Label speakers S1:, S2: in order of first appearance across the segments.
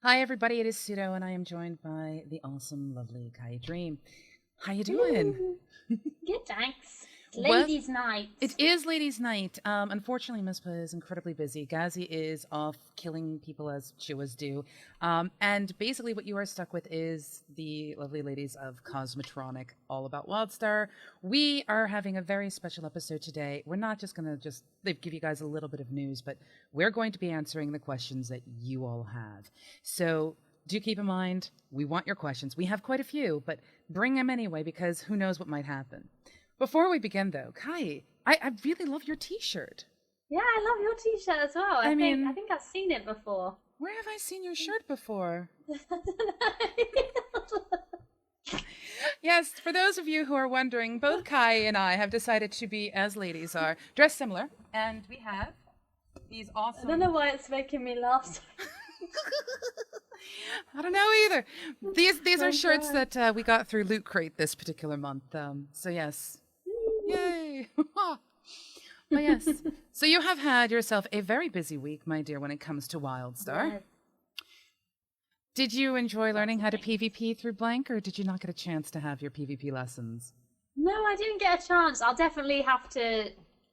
S1: Hi, everybody. It is Pseudo, and I am joined by the awesome, lovely KaeyiDream. How you doing?
S2: Ooh, good, thanks. It's
S1: Well,
S2: ladies' night.
S1: it is ladies' night. Unfortunately, Mispa is incredibly busy. Gazi is off killing people as she was due. And basically, what you are stuck with is the lovely ladies of Cosmotronic, all about WildStar. We are having a very special episode today. We're not just going to give you guys a little bit of news, but we're going to be answering the questions that you all have. So do keep in mind, we want your questions. We have quite a few, but bring them anyway because who knows what might happen. Before we begin, though, Kai, I really love your T-shirt.
S2: Yeah, I love your t-shirt as well.
S1: I
S2: I
S1: mean,
S2: think I've seen it before.
S1: where have I seen your shirt before? Yes, for those of you who are wondering, both Kai and I have decided to be, as ladies are, dressed similar, and we have these
S2: I
S1: awesome.
S2: don't know why it's making me laugh.
S1: I don't know either. These
S2: Oh
S1: are shirts
S2: God.
S1: that we got through Loot Crate this particular month. So yes, yay! But yes, so you have had yourself a very busy week, my dear, when it comes to WildStar.
S2: Yes.
S1: Did you enjoy learning how to PvP through Blank, or did you not get a chance to have your PvP lessons?
S2: No, I didn't get a chance. I'll definitely have to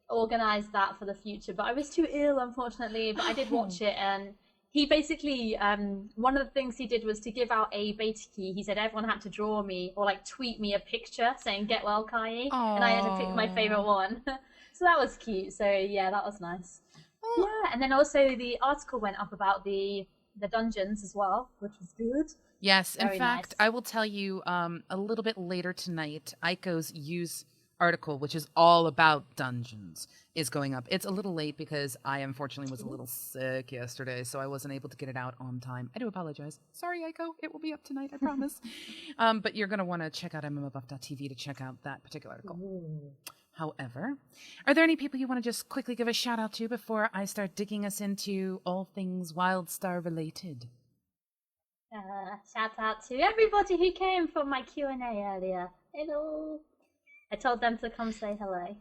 S2: organize that for the future. But I was too ill, unfortunately. But I did watch it, and he basically one of the things he did was to give out a beta key. He said everyone had to draw me or like tweet me a picture saying "Get well, Kai," and I had to pick my favorite one. So that was cute. So yeah, that was nice.
S1: Oh,
S2: Yeah, and then also the article went up about the dungeons as well, which was good.
S1: yes, in
S2: Very
S1: fact,
S2: nice.
S1: I will tell you a little bit later tonight, Aiko's use article, which is all about dungeons, is going up. It's a little late because I unfortunately was a little sick yesterday, so I wasn't able to get it out on time. I do apologize. Sorry, Aiko. It will be up tonight, I promise. But you're going to want to check out MMOBuff.TV to check out that particular article.
S2: Ooh.
S1: However, are there any people you want to just quickly give a shout out to before I start digging us into all things WildStar related?
S2: Shout out to everybody who came for my Q&A earlier. Hello. I told them to come say hello.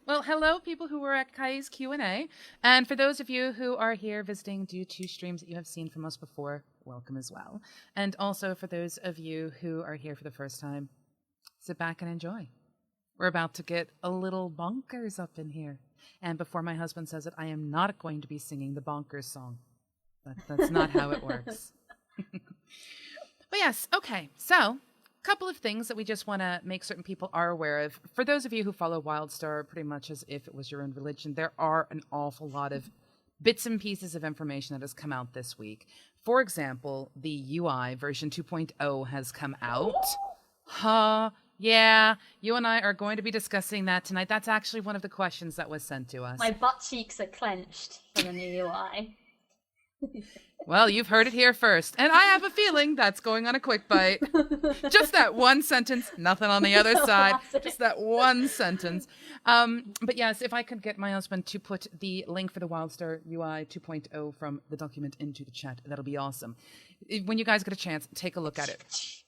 S1: Well, hello, people who were at Kai's Q&A. And for those of you who are here visiting due to streams that you have seen from us before, welcome as well. And also for those of you who are here for the first time, sit back and enjoy. We're about to get a little bonkers up in here. And before my husband says it, I am not going to be singing the bonkers song. That's not how it works. But yes, okay. So, couple of things that we just want to make certain people are aware of. For those of you who follow WildStar pretty much as if it was your own religion, there are an awful lot of bits and pieces of information that has come out this week. For example, the UI version 2.0 has come out. Yeah, you and I are going to be discussing that tonight. That's actually one of the questions that was sent to us.
S2: My butt cheeks are clenched from the new UI.
S1: Well, you've heard it here first. And I have a feeling that's going on a quick bite. Just that one sentence, nothing on the other side. Just that one sentence. But yes, if I could get my husband to put the link for the WildStar UI 2.0 from the document into the chat, that'll be awesome. When you guys get a chance, take a look at it.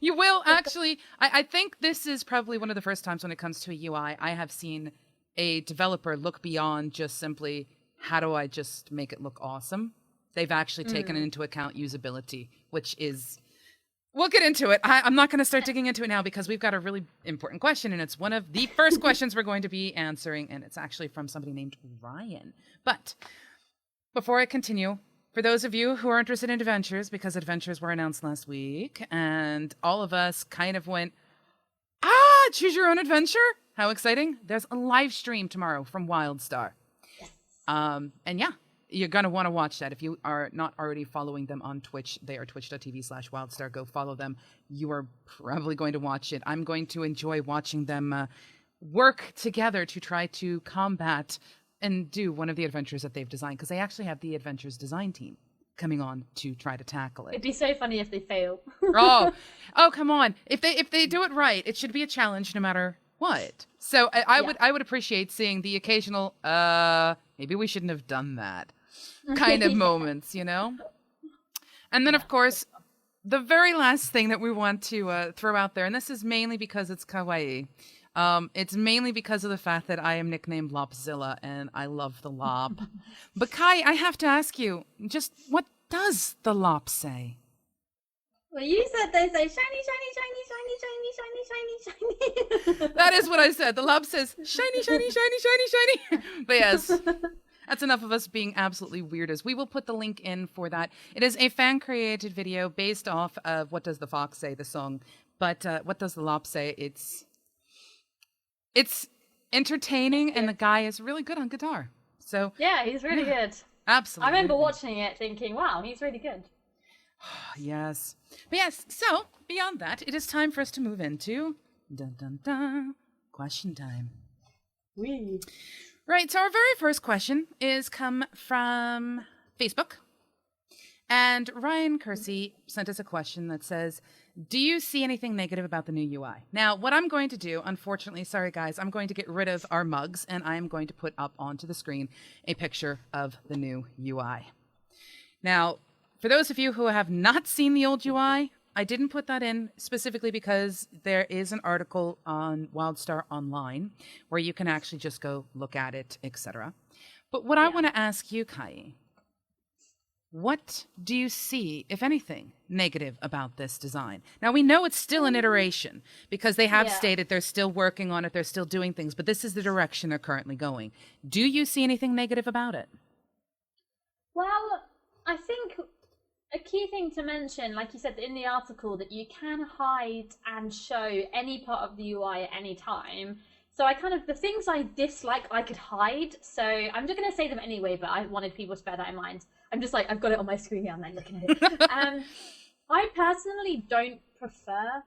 S1: You will actually. I think this is probably one of the first times when it comes to a UI I have seen a developer look beyond just simply how do I just make it look awesome. They've actually taken into account usability, which is, we'll get into it. I'm not going to start digging into it now because we've got a really important question, and it's one of the first questions we're going to be answering, and it's actually from somebody named Ryan. But before I continue, for those of you who are interested in adventures, because adventures were announced last week, and all of us kind of went, choose your own adventure? How exciting. There's a live stream tomorrow from WildStar. And yeah, you're going to want to watch that. If you are not already following them on Twitch, they are twitch.tv/WildStar. Go follow them. You are probably going to watch it. I'm going to enjoy watching them work together to try to combat and do one of the adventures that they've designed, because they actually have the adventures design team coming on to try to tackle it.
S2: It'd be so funny if they fail.
S1: oh, come on! If they do it right, it should be a challenge no matter what. So I would appreciate seeing the occasional maybe we shouldn't have done that kind of moments, you know. And then of course, the very last thing that we want to throw out there, and this is mainly because it's kawaii. It's mainly because of the fact that I am nicknamed Lopzilla and I love the lop. But Kai, I have to ask you, just what does the lop say?
S2: Well, you said they say shiny, shiny, shiny, shiny, shiny, shiny, shiny, shiny.
S1: That is what I said. The lop says shiny, shiny, shiny, shiny, shiny. But yes, that's enough of us being absolutely weirdos. We will put the link in for that. It is a fan-created video based off of What Does the Fox Say, the song. But what does the lop say? It's entertaining, and the guy is really good on guitar. So
S2: yeah, he's really good.
S1: Absolutely.
S2: I remember watching it thinking, wow, he's really good.
S1: Yes. But yes, so beyond that, it is time for us to move into dun dun dun question time.
S2: Wee.
S1: Right, so our very first question is come from Facebook. And Ryan Kersey sent us a question that says, do you see anything negative about the new UI? Now, what I'm going to do, unfortunately, sorry guys, I'm going to get rid of our mugs and I'm going to put up onto the screen a picture of the new UI. Now, for those of you who have not seen the old UI, I didn't put that in specifically because there is an article on WildStar Online where you can actually just go look at it, etc. But what I want to ask you, Kai, what do you see, if anything, negative about this design? Now, we know it's still an iteration because they have stated they're still working on it, they're still doing things, but this is the direction they're currently going. Do you see anything negative about it?
S2: Well, I think a key thing to mention, like you said in the article, that you can hide and show any part of the UI at any time. So the things I dislike, I could hide. So I'm just going to say them anyway, but I wanted people to bear that in mind. I'm just like, I've got it on my screen here, I'm like looking at it. I personally don't prefer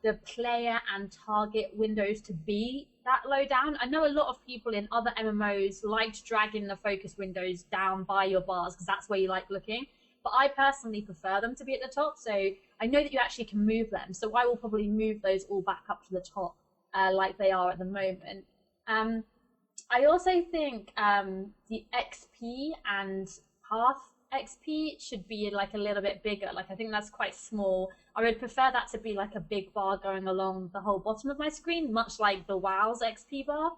S2: the player and target windows to be that low down. I know a lot of people in other MMOs liked dragging the focus windows down by your bars because that's where you like looking. But I personally prefer them to be at the top. So I know that you actually can move them. So I will probably move those all back up to the top like they are at the moment. I also think the XP and Path XP should be like a little bit bigger. Like I think that's quite small. I would prefer that to be like a big bar going along the whole bottom of my screen, much like the WoW's XP bar.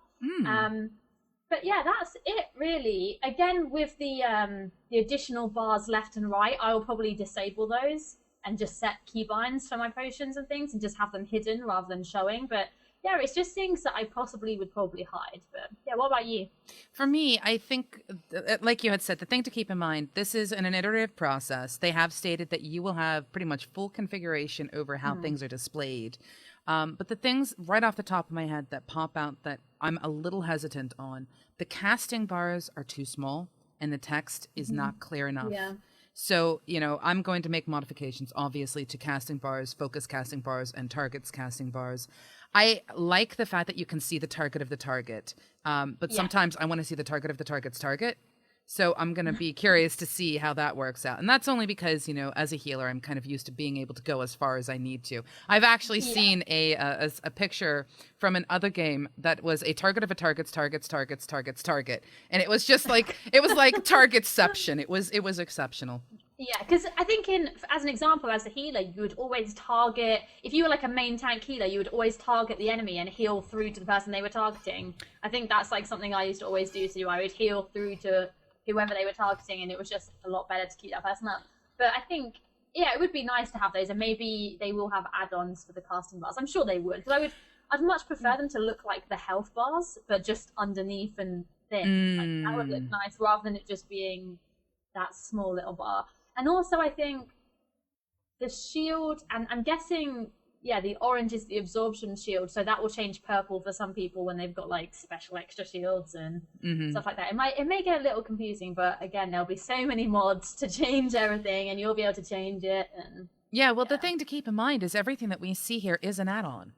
S2: But yeah, that's it really. Again, with the additional bars left and right, I will probably disable those and just set keybinds for my potions and things and just have them hidden rather than showing. But yeah, it's just things that I possibly would probably hide. But yeah, what about you?
S1: For me, I think, like you had said, the thing to keep in mind, this is an iterative process. They have stated that you will have pretty much full configuration over how things are displayed. But the things right off the top of my head that pop out that I'm a little hesitant on, the casting bars are too small and the text is not clear enough.
S2: Yeah.
S1: So, I'm going to make modifications, obviously, to casting bars, focus casting bars, and targets casting bars. I like the fact that you can see the target of the target, but sometimes I want to see the target of the target's target. So I'm going to be curious to see how that works out. And that's only because, as a healer, I'm kind of used to being able to go as far as I need to. I've actually seen a picture from another game that was a target of a target's target's target. And it was just like, it was like targetception. It was exceptional.
S2: Yeah, because I think as an example, as a healer, you would always target, if you were like a main tank healer, you would always target the enemy and heal through to the person they were targeting. I think that's like something I used to always do. So I would heal through to whoever they were targeting, and it was just a lot better to keep that person up. But I think, it would be nice to have those, and maybe they will have add-ons for the casting bars. I'm sure they would, because I'd much prefer them to look like the health bars, but just underneath and thin. Like, that would look nice, rather than it just being that small little bar. And also, I think the shield, and I'm guessing, the orange is the absorption shield, so that will change purple for some people when they've got like special extra shields and stuff like that. It may get a little confusing, but again, there'll be so many mods to change everything, and you'll be able to change it. And
S1: the thing to keep in mind is everything that we see here is an add-on.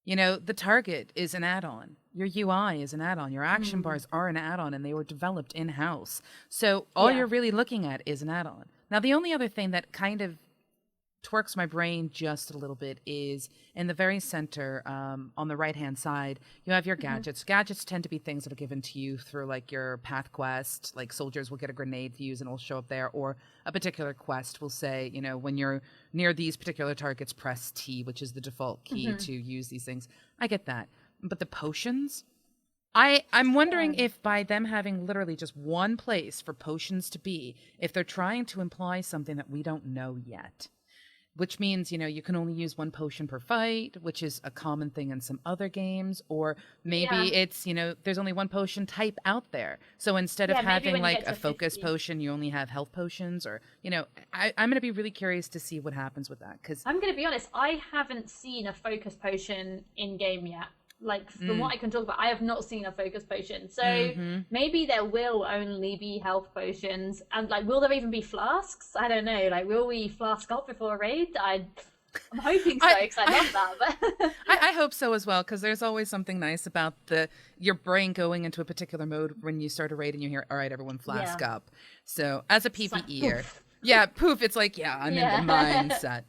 S1: The target is an add-on. Your UI is an add-on. Your action bars are an add-on, and they were developed in-house. So all you're really looking at is an add-on. Now, the only other thing that kind of twerks my brain just a little bit is in the very center, on the right-hand side, you have your gadgets. Gadgets tend to be things that are given to you through, like, your path quest. Like, soldiers will get a grenade to use and it'll show up there. Or a particular quest will say, you know, when you're near these particular targets, press T, which is the default key to use these things. I get that. But the potions... I'm wondering if by them having literally just one place for potions to be, if they're trying to imply something that we don't know yet. Which means, you know, you can only use one potion per fight, which is a common thing in some other games. Or maybe it's, you know, there's only one potion type out there. So instead of having like a focus potion, you only have health potions. Or, you know, I'm going to be really curious to see what happens with that. Because
S2: I'm going to be honest, I haven't seen a focus potion in game yet. Like, from what I can talk about, I have not seen a focus potion. So maybe there will only be health potions. And, like, will there even be flasks? I don't know. Like, will we flask up before a raid? I'm hoping so, because I love that. But
S1: I hope so as well, because there's always something nice about your brain going into a particular mode when you start a raid and you hear, all right, everyone flask up. So as a PvEer, like, poof, it's like, I'm in the mindset.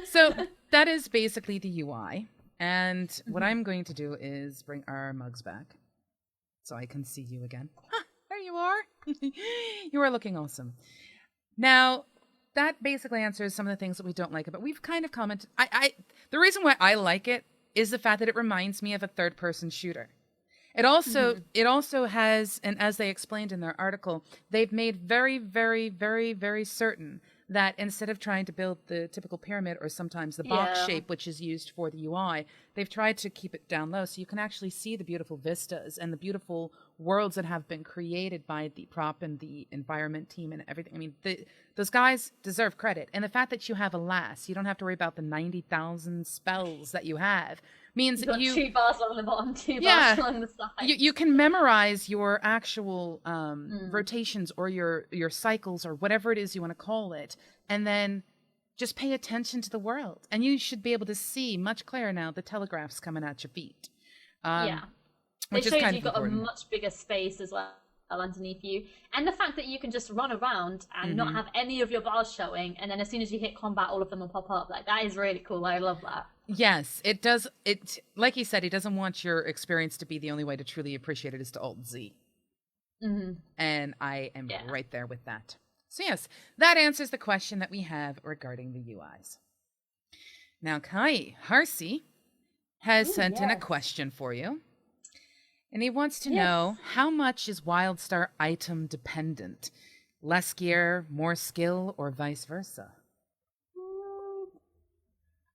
S1: So that is basically the UI. And what I'm going to do is bring our mugs back so I can see you again. There you are. You are looking awesome. Now, that basically answers some of the things that we don't like about. We've kind of commented. The reason why I like it is the fact that it reminds me of a third-person shooter. It also has, and as they explained in their article, they've made very, very, very, very certain that instead of trying to build the typical pyramid or sometimes the box shape, which is used for the UI, they've tried to keep it down low so you can actually see the beautiful vistas and the beautiful worlds that have been created by the prop and the environment team and everything. I mean, those guys deserve credit. And the fact that you have a lass, you don't have to worry about the 90,000 spells that you have, means that you
S2: 2 bars along the bottom, 2 bars along the side.
S1: You can memorize your actual rotations or your cycles or whatever it is you want to call it, and then just pay attention to the world. And you should be able to see much clearer now the telegraphs coming at your feet.
S2: It shows you've got a much bigger space as well underneath you. And the fact that you can just run around and not have any of your bars showing, and then as soon as you hit combat, all of them will pop up. Like, that is really cool. I love that.
S1: Yes, it does. It, like he said, he doesn't want your experience to be the only way to truly appreciate it is to Alt-Z. And I am right there with that. So yes, that answers the question that we have regarding the UIs. Now, Harsey has sent in a question for you. And he wants to know, how much is WildStar item dependent? Less gear, more skill, or vice versa?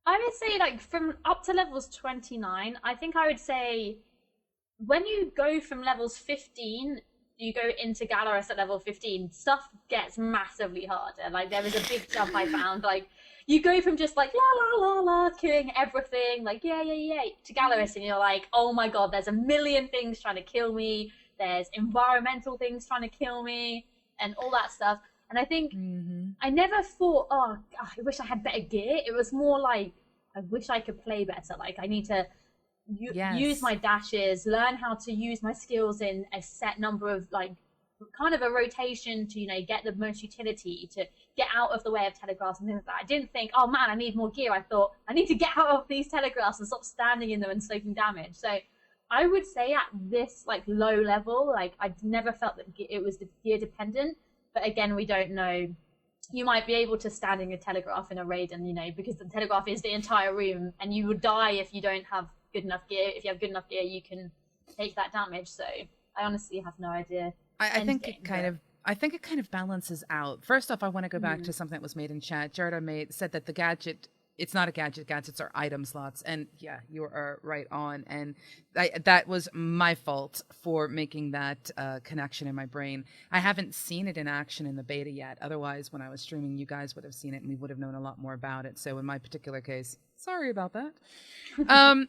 S2: I would say, like, from up to levels 29, I think I would say when you go from levels 15, you go into Gallerus at level 15, stuff gets massively harder. Like, there is a big jump I found. Like, you go from just like, la, la, la, la, killing everything, like, yeah, to Gallerus, and you're like, oh my god, there's a million things trying to kill me. There's environmental things trying to kill me, and all that stuff. And I think I never thought, oh, I wish I had better gear. It was more like, I wish I could play better. Like, I need to use my dashes, learn how to use my skills in a set number of, like, kind of a rotation to, you know, get the most utility, to get out of the way of telegraphs and things like that. I didn't think, oh man, I need more gear. I thought, I need to get out of these telegraphs and stop standing in them and soaking damage. So I would say at this, like, low level, like, I never felt that it was gear dependent. But again, we don't know. You might be able to stand in a telegraph in a raid, and, you know, because the telegraph is the entire room, and you would die if you don't have good enough gear. If you have good enough gear, you can take that damage. So I honestly have no idea.
S1: I think it kind of balances out. First off, I want to go back to something that was made in chat. Jarda said that the gadget, it's not a gadget. Gadgets are item slots. And yeah, you are right on. And that was my fault for making that connection in my brain. I haven't seen it in action in the beta yet. Otherwise, when I was streaming, you guys would have seen it and we would have known a lot more about it. So in my particular case, sorry about that.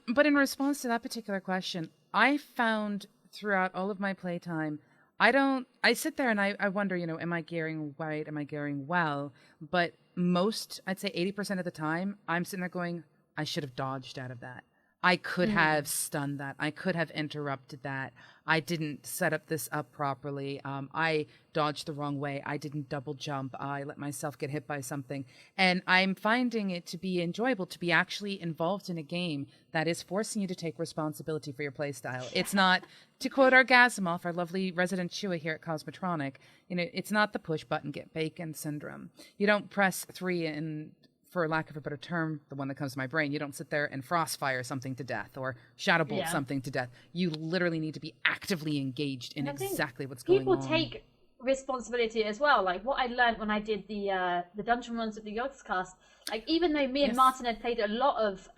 S1: But in response to that particular question, I found throughout all of my playtime, I sit there and I wonder, you know, am I gearing right? Am I gearing well? But I'd say 80% of the time, I'm sitting there going, I should have dodged out of that. I could have stunned that. I could have interrupted that. I didn't set up this up properly. I dodged the wrong way. I didn't double jump. I let myself get hit by something. And I'm finding it to be enjoyable to be actually involved in a game that is forcing you to take responsibility for your playstyle. It's not, to quote our Gazimoff, our lovely resident Chewa here at Cosmotronic, it's not the push button, get bacon syndrome. You don't press 3 and, for lack of a better term, the one that comes to my brain, you don't sit there and frostfire something to death or shadow bolt something to death. You literally need to be actively engaged in exactly what's going on.
S2: People take responsibility as well. Like what I learned when I did the dungeon runs of the Yogscast, like even though me and Martin had played a lot of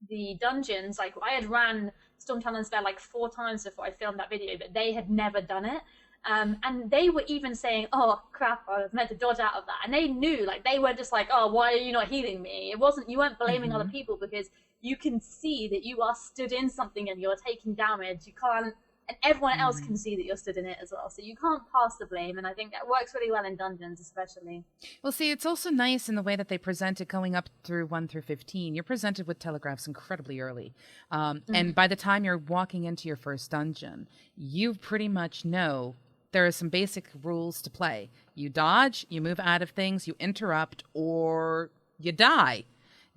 S2: the dungeons, like I had ran Storm Talon's Spare like 4 times before I filmed that video, but they had never done it. And they were even saying, oh crap, I was meant to dodge out of that. And they knew, like, they were just like, oh, why are you not healing me? You weren't blaming other people, because you can see that you are stood in something and you're taking damage. You can't, and everyone else can see that you're stood in it as well. So you can't pass the blame. And I think that works really well in dungeons, especially.
S1: Well, see, it's also nice in the way that they present it going up through 1 through 15. You're presented with telegraphs incredibly early. And by the time you're walking into your first dungeon, you pretty much know there are some basic rules to play. You dodge, you move out of things, you interrupt, or you die.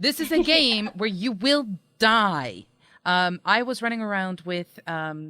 S1: This is a game where you will die. I was running around with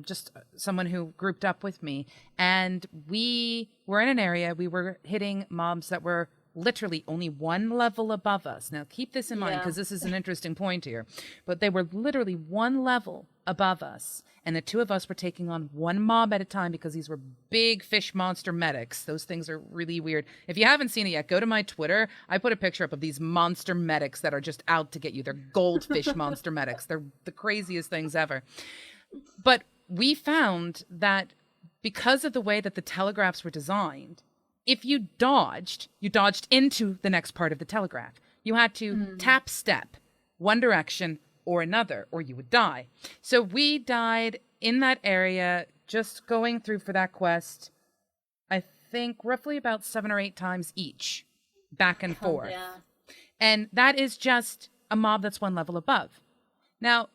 S1: just someone who grouped up with me, and we were in an area, we were hitting mobs that were literally only 1 level above us. Now, keep this in mind, because this is an interesting point here. But they were literally 1 level above us, and the 2 of us were taking on 1 mob at a time, because these were big fish monster medics. Those things are really weird. If you haven't seen it yet, go to my Twitter. I put a picture up of these monster medics that are just out to get you. They're goldfish monster medics. They're the craziest things ever. But we found that because of the way that the telegraphs were designed, if you dodged into the next part of the telegraph. You had to tap step one direction or another, or you would die. So we died in that area, just going through for that quest, I think roughly about 7 or 8 times each, back and forth.
S2: Yeah.
S1: And that is just a mob that's 1 level above. Now,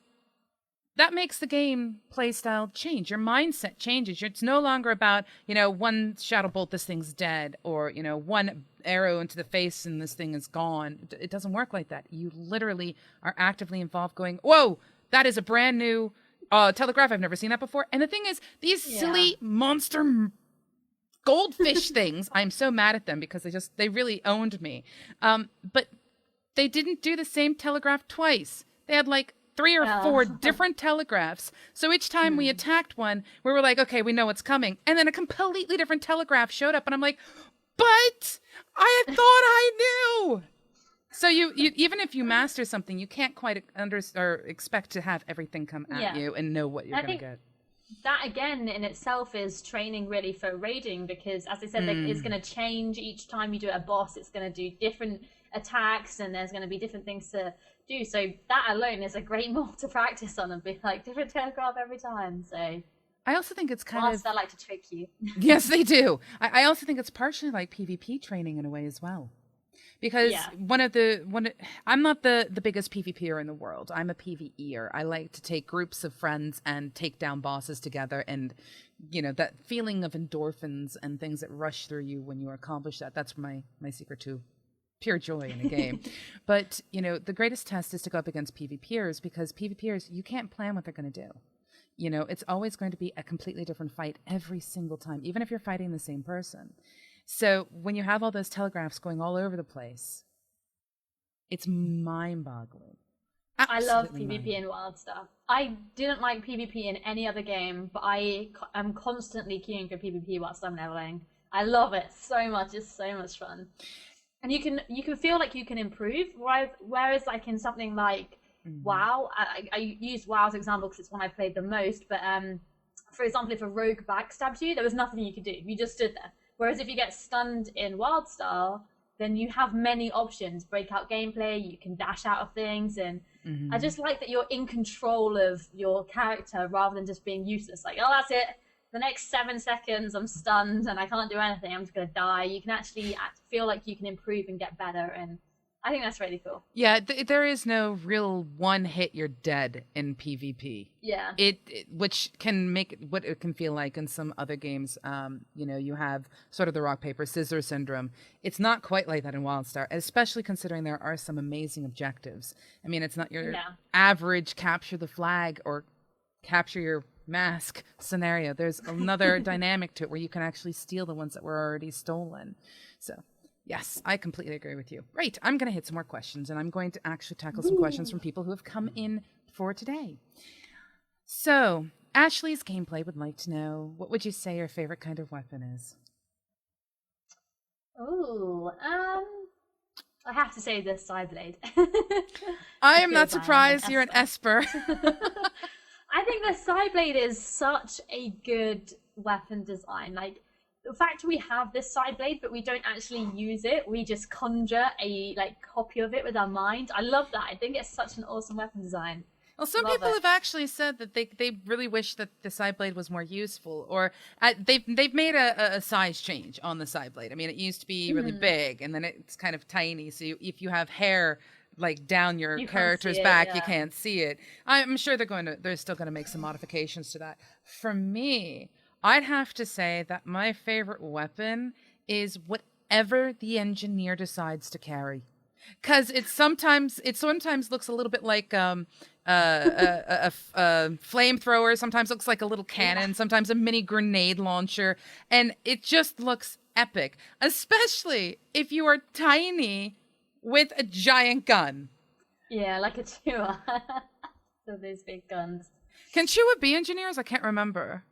S1: that makes the game playstyle change. Your mindset changes. It's no longer about, 1 shadow bolt, this thing's dead, or, 1 arrow into the face and this thing is gone. It doesn't work like that. You literally are actively involved going, whoa, that is a brand new telegraph. I've never seen that before. And the thing is, these silly monster goldfish things, I'm so mad at them because they really owned me. But they didn't do the same telegraph twice. They had like 3 or 4 different telegraphs. So each time we attacked one, we were like, okay, we know what's coming. And then a completely different telegraph showed up, and I'm like, but I thought I knew. So you even if you master something, you can't quite expect to have everything come at you and know what you're going to get.
S2: That again in itself is training really for raiding, because as I said, it's going to change each time you do a boss. It's going to do different attacks, and there's going to be different things to do. So that alone is a great mob to practice on, and be like different telegraph every time. So
S1: I also think it's kind of...
S2: I like to trick you.
S1: Yes, they do. I also think it's partially like PvP training in a way as well. Because I'm not the biggest PvPer in the world. I'm a PvEer. I like to take groups of friends and take down bosses together, and that feeling of endorphins and things that rush through you when you accomplish that. That's my secret to pure joy in a game. But the greatest test is to go up against PvPers, because PvPers, you can't plan what they're going to do. It's always going to be a completely different fight every single time, even if you're fighting the same person. So when you have all those telegraphs going all over the place, it's mind-boggling.
S2: I love PvP in WildStar. I didn't like PvP in any other game, but I am constantly queuing for PvP whilst I'm leveling. I love it so much. It's so much fun. And you can feel like you can improve, whereas like in something like WoW, I use WoW as an example because it's one I played the most, but for example, if a rogue backstabbed you, there was nothing you could do. You just stood there. Whereas if you get stunned in WildStar, then you have many options. Breakout gameplay, you can dash out of things, and I just like that you're in control of your character rather than just being useless. Like, oh, that's it. The next 7 seconds, I'm stunned and I can't do anything. I'm just going to die. You can actually feel like you can improve and get better, and I think that's really cool.
S1: Yeah, there is no real one hit you're dead in PvP.
S2: Yeah.
S1: Which can make it what it can feel like in some other games. You have sort of the rock paper scissors syndrome. It's not quite like that in WildStar, especially considering there are some amazing objectives. I mean, it's not your average capture the flag or capture your mask scenario. There's another dynamic to it where you can actually steal the ones that were already stolen. So yes, I completely agree with you. Right, I'm going to hit some more questions, and I'm going to actually tackle some questions from people who have come in for today. So, Ashley's Gameplay would like to know, what would you say your favorite kind of weapon is?
S2: Oh, I have to say the Psyblade.
S1: I am not surprised you're an Esper.
S2: I think the Psyblade is such a good weapon design. Like, the fact we have this Psyblade, but we don't actually use it, we just conjure a copy of it with our mind. I love that. I think it's such an awesome weapon design.
S1: Well, some people have actually said that they really wish that the Psyblade was more useful, or they've made a size change on the Psyblade. I mean, it used to be really big, and then it's kind of tiny. So if you have hair down your character's back, you can't see it. I'm sure they're still gonna make some modifications to that. For me, I'd have to say that my favorite weapon is whatever the engineer decides to carry, because it sometimes looks a little bit like a flamethrower. Sometimes looks like a little cannon. Sometimes a mini grenade launcher, and it just looks epic, especially if you are tiny with a giant gun. Yeah,
S2: like a Chua. So those big guns.
S1: Can Chua be engineers? I can't remember.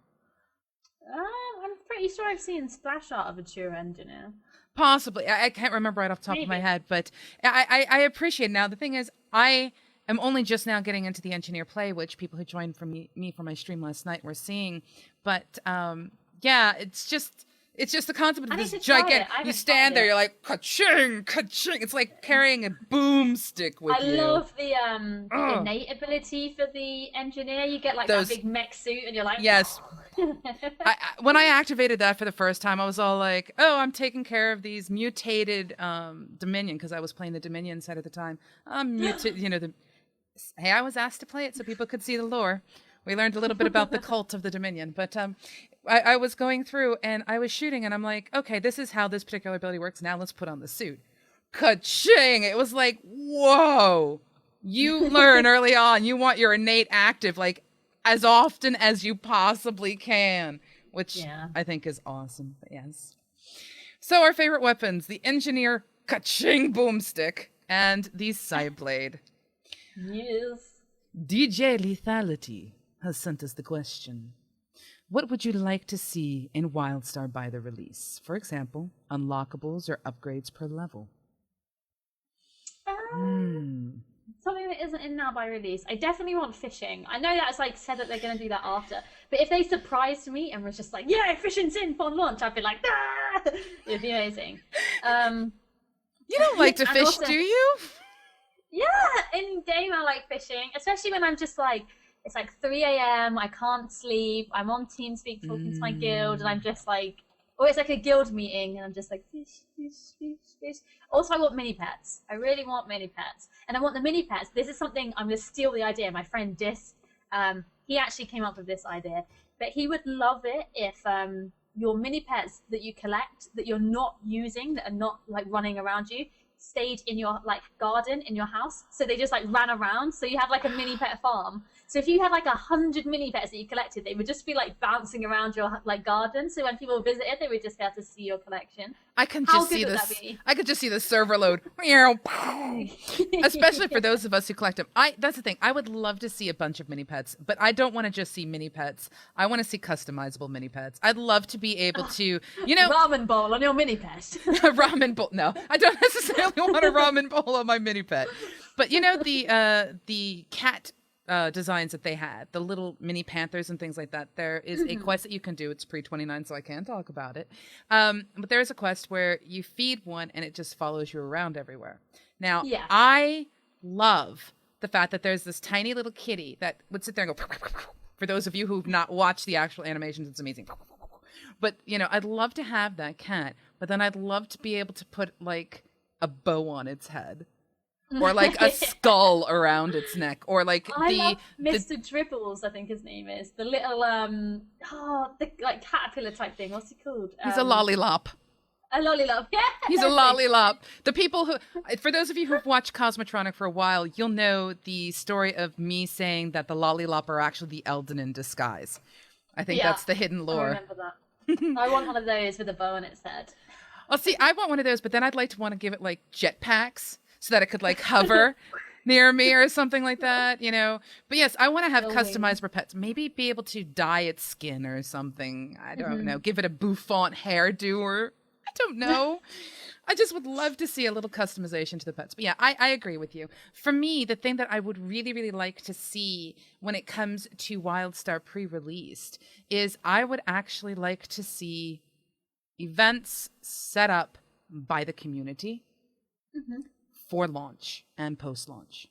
S2: I'm pretty sure I've seen splash art of a Chua engineer.
S1: Possibly. I can't remember right off the top of my head, but I appreciate it. Now, the thing is, I am only just now getting into the engineer play, which people who joined from me for my stream last night were seeing. But, it's just the concept of this gigantic. You stand there, you're like, ka-ching, ka-ching. It's like carrying a boomstick with you.
S2: I love the innate ability for the engineer. You get that big mech suit, and you're like,
S1: yes. When I activated that for the first time, I was all like, oh, I'm taking care of these mutated Dominion, because I was playing the Dominion side at the time. Hey, I was asked to play it so people could see the lore. We learned a little bit about the cult of the Dominion, but I was going through and I was shooting, and I'm like, okay, this is how this particular ability works. Now let's put on the suit. Ka-ching! It was like, whoa! You learn early on. You want your innate active as often as you possibly can, which I think is awesome. But yes. So our favorite weapons: the engineer ka-ching boomstick and the Psyblade.
S2: Yes.
S1: DJ Lethality has sent us the question: what would you like to see in WildStar by the release? For example, unlockables or upgrades per level.
S2: Something that isn't in now by release. I definitely want fishing. I know that's said that they're going to do that after, but if they surprised me and was just like, yeah, fishing's in for launch, I'd be like, ah! It'd be amazing.
S1: You don't like to fish, also, do you?
S2: Yeah, in game I like fishing, especially when I'm just it's 3 a.m. I can't sleep. I'm on TeamSpeak talking to my guild, and I'm just or it's a guild meeting, and I'm just fish, fish, fish, fish. Also, I want mini pets. I really want mini pets, and I want the mini pets. This is something I'm going to steal the idea. My friend Dis, he actually came up with this idea, but he would love it if your mini pets that you collect that you're not using, that are not running around you, stayed in your garden in your house, so they just ran around, so you have a mini pet farm. So if you had 100 mini pets that you collected, they would just be bouncing around your garden, so when people visited, they would just be able to see your collection.
S1: I could just see the server load. Especially for those of us who collect them. That's the thing. I would love to see a bunch of mini pets, but I don't want to just see mini pets. I want to see customizable mini pets. I'd love to be able to,
S2: ramen bowl on your mini pet.
S1: A ramen bowl. No, I don't necessarily want a ramen bowl on my mini pet. But the cat designs that they had, the little mini panthers and things like that. There is a quest that you can do. It's pre-29, so I can't talk about it. But there is a quest where you feed one and it just follows you around everywhere. Now, I love the fact that there's this tiny little kitty that would sit there and go. For those of you who've not watched the actual animations, it's amazing. But I'd love to have that cat, but then I'd love to be able to put a bow on its head. or like a skull around its neck, or like
S2: I love Mr. Dribbles, I think his name is. The little the like caterpillar type thing. What's he called?
S1: He's a lollylop.
S2: A lollylop. Yeah.
S1: He's a lollylop. The people who, for those of you who've watched Cosmotronic for a while, you'll know the story of me saying that the lollylop are actually the Elden in disguise. I think that's the hidden lore.
S2: I remember that. I want one of those with a bow on its head.
S1: Well, see, I want one of those, but then I'd like to want to give it like jetpacks so that it could like hover near me or something like that, you know. But yes, I want to have customized pets. Maybe be able to dye its skin or something. I don't know. Give it a bouffant hairdo, or I don't know. I just would love to see a little customization to the pets. But yeah, I agree with you. For me, the thing that I would really, really like to see when it comes to WildStar pre-released is I would actually like to see events set up by the community for launch and post-launch.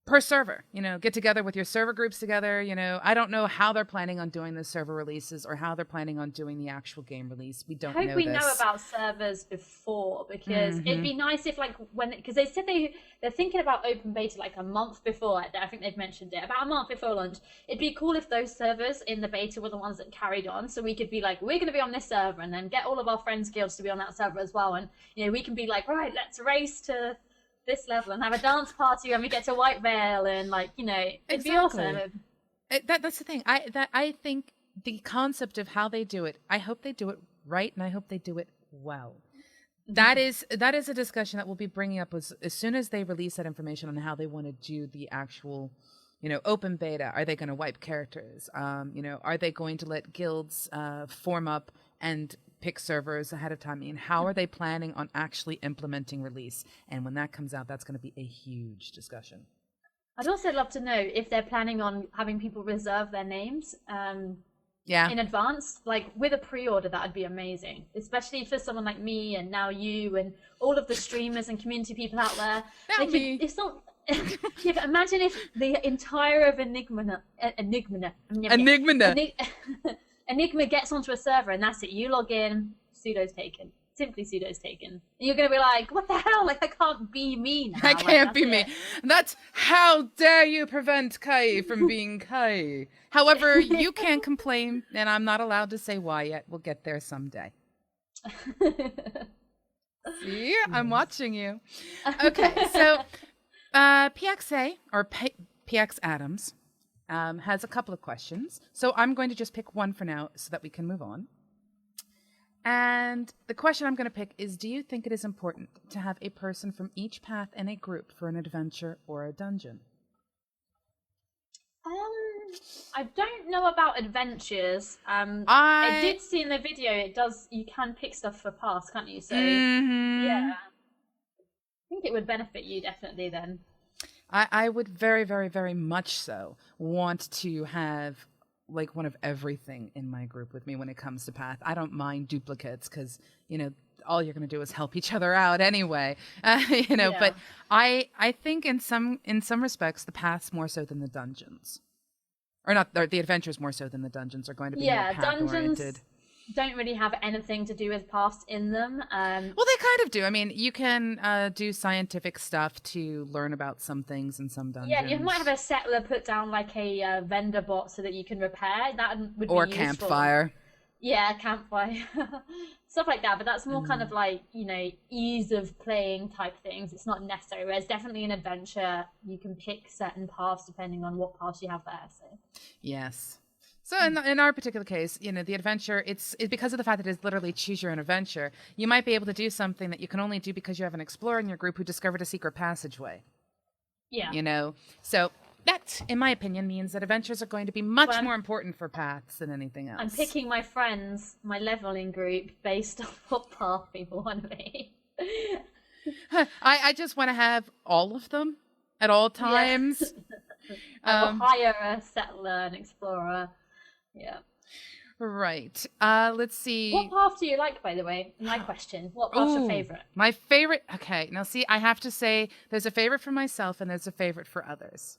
S1: Per server, you know, get together with your server groups together, you know. I don't know how they're planning on doing the server releases or how they're planning on doing the actual game release. We don't know this.
S2: I hope we know about servers before, because it'd be nice if, like, because they said they're thinking about open beta like a month before. I think they've mentioned it, about a month before launch. It'd be cool if those servers in the beta were the ones that carried on, so we could be like, we're going to be on this server, and then get all of our friends guilds to be on that server as well, and, you know, we can be like, right, let's race to this level and have a dance party when we get to White Veil, and, like, you know, it'd be awesome.
S1: That's the thing. I think the concept of how they do it, I hope they do it right, and I hope they do it well. That is a discussion that we'll be bringing up as soon as they release that information on how they want to do the actual, you know, open beta. Are they going to wipe characters? You know, are they going to let guilds form up and pick servers ahead of time? I mean, how are they planning on actually implementing release? And when that comes out, that's going to be a huge discussion.
S2: I'd also love to know if they're planning on having people reserve their names in advance. Like, with a pre-order, that would be amazing. Especially for someone like me, and now you, and all of the streamers and community people out there. It's not... yeah, but imagine if the entire of Enigma gets onto a server, and that's it. You log in, Pseudo's taken. Simply Pseudo's taken. And you're going to be like, what the hell? Like, that can't be me now.
S1: That can't be me. That's, how dare you prevent Kaeyi from being Kaeyi. However, you can't complain, and I'm not allowed to say why yet. We'll get there someday. See? I'm watching you. Okay, so PXA, or PX Adams, has a couple of questions. So I'm going to just pick one for now so that we can move on. And the question I'm going to pick is, do you think it is important to have a person from each path in a group for an adventure or a dungeon?
S2: I don't know about adventures. I did see in the video, you can pick stuff for paths, can't you? So, yeah. I think it would benefit you definitely then.
S1: I would very, very, very much so want to have like one of everything in my group with me when it comes to path. I don't mind duplicates because, you know, all you're going to do is help each other out anyway, you know. Yeah. But I think in some respects, the paths more so than the dungeons, or not, or the adventures more so than the dungeons are going to be more path oriented.
S2: Don't really have anything to do with paths in them.
S1: Well, they kind of do. I mean, you can do scientific stuff to learn about some things in some dungeons.
S2: Yeah, you might have a settler put down like a vendor bot so that you can repair. That would be useful.
S1: Campfire.
S2: Yeah, campfire. Stuff like that, but that's more kind of like, you know, ease of playing type things. It's not necessary. Whereas definitely an adventure, you can pick certain paths depending on what paths you have there. So.
S1: Yes. So in our particular case, you know, the adventure, it's because of the fact that it's literally choose your own adventure. You might be able to do something that you can only do because you have an explorer in your group who discovered a secret passageway. Yeah. You know, so that, in my opinion, means that adventures are going to be much more important for paths than anything else.
S2: I'm picking my friends, my leveling group, based on what path people want to be.
S1: I just want to have all of them at all times.
S2: Yeah. Hire a settler, an explorer. Yeah.
S1: Right. Let's see.
S2: What path do you like, by the way? My question. What path's your favorite?
S1: My favorite. Okay. Now, see, I have to say there's a favorite for myself and there's a favorite for others.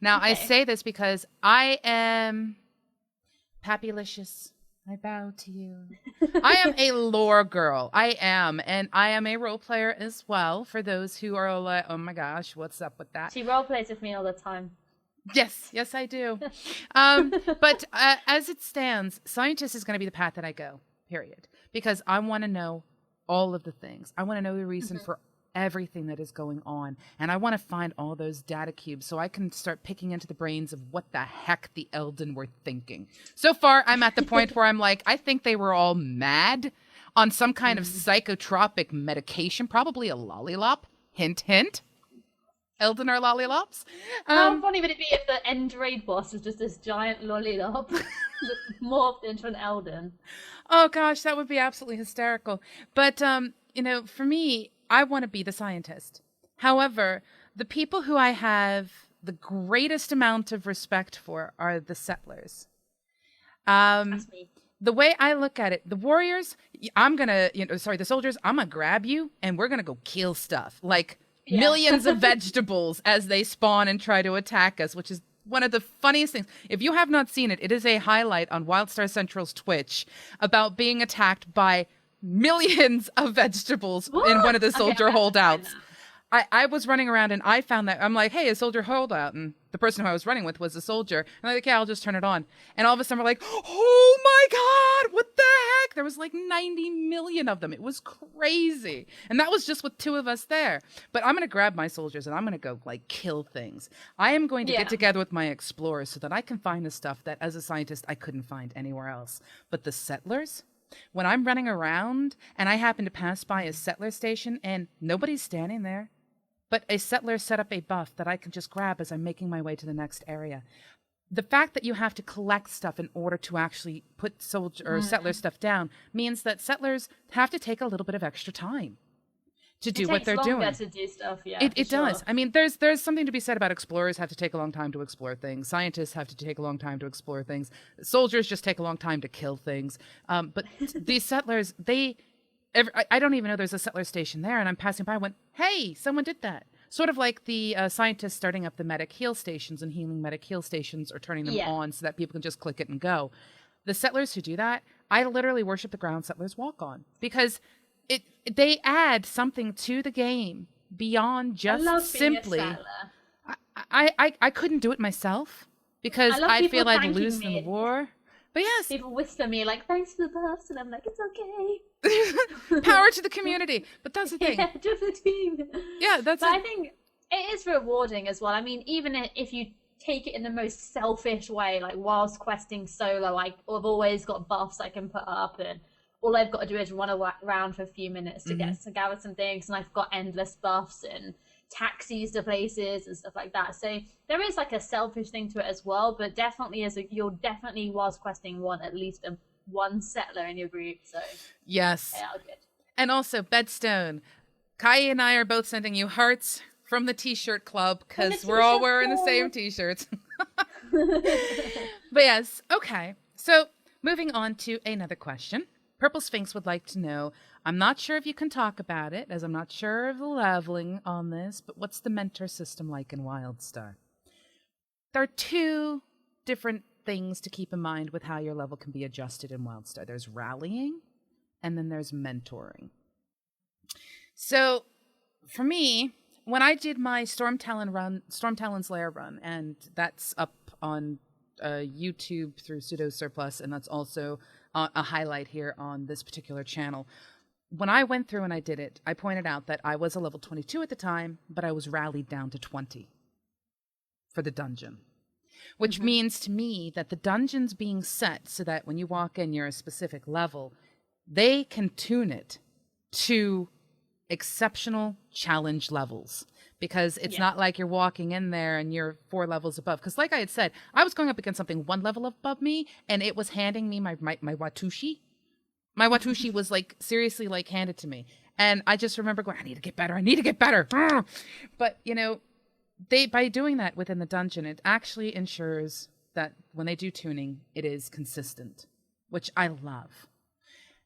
S1: Now, I say this because I am Pappylicious. I bow to you. I am a lore girl. I am. And I am a role player as well, for those who are like, oh my gosh, what's up with that?
S2: She role plays with me all the time.
S1: Yes, I do. But as it stands, scientist is going to be the path that I go, period. Because I want to know all of the things. I want to know the reason for everything that is going on. And I want to find all those data cubes so I can start picking into the brains of what the heck the Elden were thinking. So far, I'm at the point where I'm like, I think they were all mad on some kind of psychotropic medication, probably a lollipop. Hint, hint. Elden are lollipops.
S2: How funny would it be if the end raid boss was just this giant lollipop morphed into an Elden?
S1: Oh gosh, that would be absolutely hysterical. But for me, I want to be the scientist. However, the people who I have the greatest amount of respect for are the settlers.
S2: That's me.
S1: The way I look at it, the warriors, the soldiers, I'm gonna grab you and we're gonna go kill stuff. Like millions of vegetables as they spawn and try to attack us, which is one of the funniest things. If you have not seen it, it is a highlight on WildStar Central's Twitch about being attacked by millions of vegetables in one of the soldier holdouts. I was running around and I found that. I'm like, hey, a soldier holdout. And the person who I was running with was a soldier. And I'm like, okay, I'll just turn it on. And all of a sudden we're like, oh my God, what the heck? There was like 90 million of them. It was crazy. And that was just with 2 of us there. But I'm going to grab my soldiers and I'm going to go like kill things. I am going to get together with my explorers so that I can find the stuff that as a scientist I couldn't find anywhere else. But the settlers, when I'm running around and I happen to pass by a settler station and nobody's standing there, but a settler set up a buff that I can just grab as I'm making my way to the next area. The fact that you have to collect stuff in order to actually put settler stuff down means that settlers have to take a little bit of extra time to do what they're doing.
S2: To do stuff,
S1: it does. I mean, there's something to be said about explorers have to take a long time to explore things. Scientists have to take a long time to explore things. Soldiers just take a long time to kill things. But these settlers, I don't even know there's a settler station there, and I'm passing by and went, hey, someone did that. Sort of like the scientists starting up the medic heal stations and healing medic heal stations or turning them on so that people can just click it and go. The settlers who do that, I literally worship the ground settlers walk on because they add something to the game beyond just simply. I couldn't do it myself because I feel I'd lose in the war. But yes,
S2: people whisper me like, "Thanks for the buffs," and I'm like, "It's okay."
S1: Power to the community. But that's the thing.
S2: Yeah, to the team.
S1: Yeah, that's.
S2: But I think it is rewarding as well. I mean, even if you take it in the most selfish way, like whilst questing solo, I've always got buffs I can put up, and all I've got to do is run around for a few minutes to get to gather some things, and I've got endless buffs and taxis to places and stuff like that. So there is like a selfish thing to it as well, but definitely you're definitely whilst questing want at least one settler in your group. So
S1: yes,
S2: yeah, good.
S1: And also Bedstone, Kaeyi and I are both sending you hearts from the T-shirt club because we're all wearing the same T-shirts. But yes, okay. So moving on to another question. Purple Sphinx would like to know, I'm not sure if you can talk about it, as I'm not sure of the leveling on this, but what's the mentor system like in WildStar? There are 2 different things to keep in mind with how your level can be adjusted in WildStar. There's rallying, and then there's mentoring. So, for me, when I did my Storm Talon's Lair run, and that's up on YouTube through Pseudo Surplus, and that's also a highlight here on this particular channel. When I went through and I did it, I pointed out that I was a level 22 at the time, but I was rallied down to 20 for the dungeon, which means to me that the dungeon's being set so that when you walk in, you're a specific level. They can tune it to exceptional challenge levels because it's not like you're walking in there and you're 4 levels above. Because like I had said, I was going up against something 1 level above me and it was handing me my Watushi. My Watushi was like seriously like handed to me. And I just remember going, I need to get better. But by doing that within the dungeon, it actually ensures that when they do tuning, it is consistent, which I love.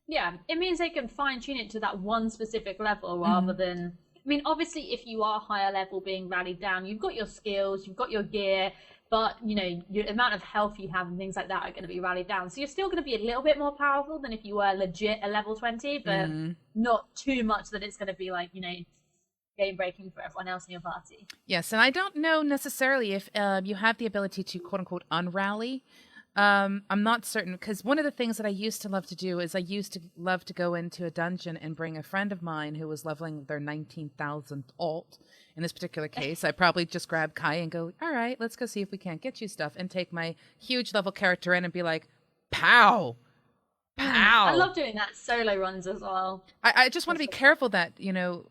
S2: Yeah, it means they can fine tune it to that one specific level rather than I mean, obviously, if you are higher level being rallied down, you've got your skills, you've got your gear, but, you know, your amount of health you have and things like that are going to be rallied down. So you're still going to be a little bit more powerful than if you were legit a level 20, but not too much that it's going to be like, you know, game breaking for everyone else in your party.
S1: Yes, and I don't know necessarily if you have the ability to quote unquote unrally. I'm not certain, because one of the things that I used to love to do is I used to love to go into a dungeon and bring a friend of mine who was leveling their 19,000th alt. In this particular case, I probably just grab Kai and go, all right, let's go see if we can't get you stuff, and take my huge level character in and be like, pow, pow.
S2: I love doing that solo runs as well.
S1: I just want to be careful that, you know,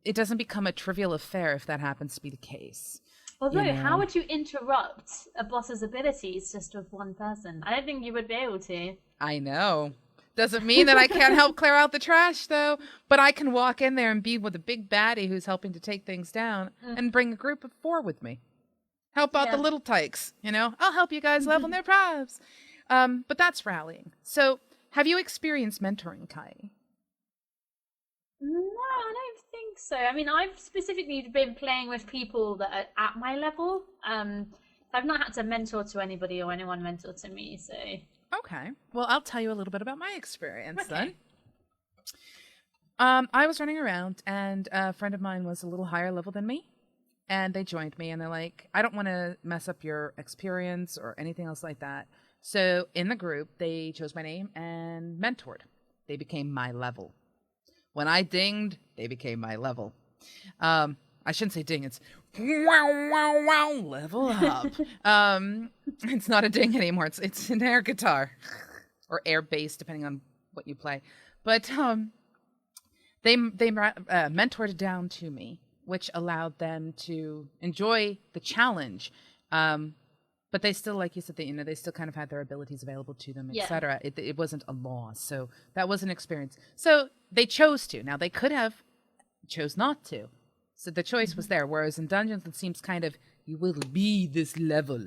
S1: it doesn't become a trivial affair if that happens to be the case.
S2: Although,
S1: you know?
S2: How would you interrupt a boss's abilities just with one person? I don't think you would be able to.
S1: I know. Doesn't mean that I can't help clear out the trash, though. But I can walk in there and be with a big baddie who's helping to take things down and bring a group of 4 with me. Help out the little tykes, you know? I'll help you guys level their prives. But that's rallying. So, have you experienced mentoring, Kai?
S2: No, I don't think so. I mean, I've specifically been playing with people that are at my level. I've not had to mentor to anybody or anyone mentor to me, so...
S1: Okay. Well, I'll tell you a little bit about my experience then. I was running around, and a friend of mine was a little higher level than me, and they joined me, and they're like, I don't want to mess up your experience or anything else like that. So in the group, they chose my name and mentored. They became my level. When I dinged, they became my level. I shouldn't say ding, it's wow, wow, wow, level up. It's not a ding anymore. It's an air guitar or air bass, depending on what you play. But they mentored down to me, which allowed them to enjoy the challenge. But they still, like you said, they still kind of had their abilities available to them, etc. It wasn't a loss, so that was an experience. So they chose to. Now they could have chose not to. So the choice was there. Whereas in Dungeons, it seems kind of, you will be this level.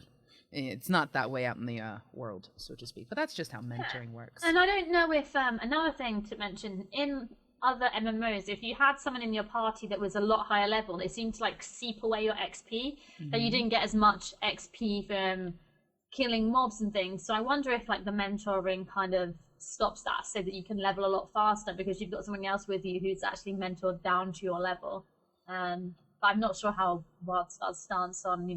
S1: It's not that way out in the world, so to speak. But that's just how mentoring works.
S2: And I don't know if, another thing to mention, in other MMOs, if you had someone in your party that was a lot higher level, they seemed to like seep away your XP, that you didn't get as much XP from killing mobs and things. So I wonder if like the mentoring kind of stops that, so that you can level a lot faster because you've got someone else with you who's actually mentored down to your level. But I'm not sure how WildStar's stance on,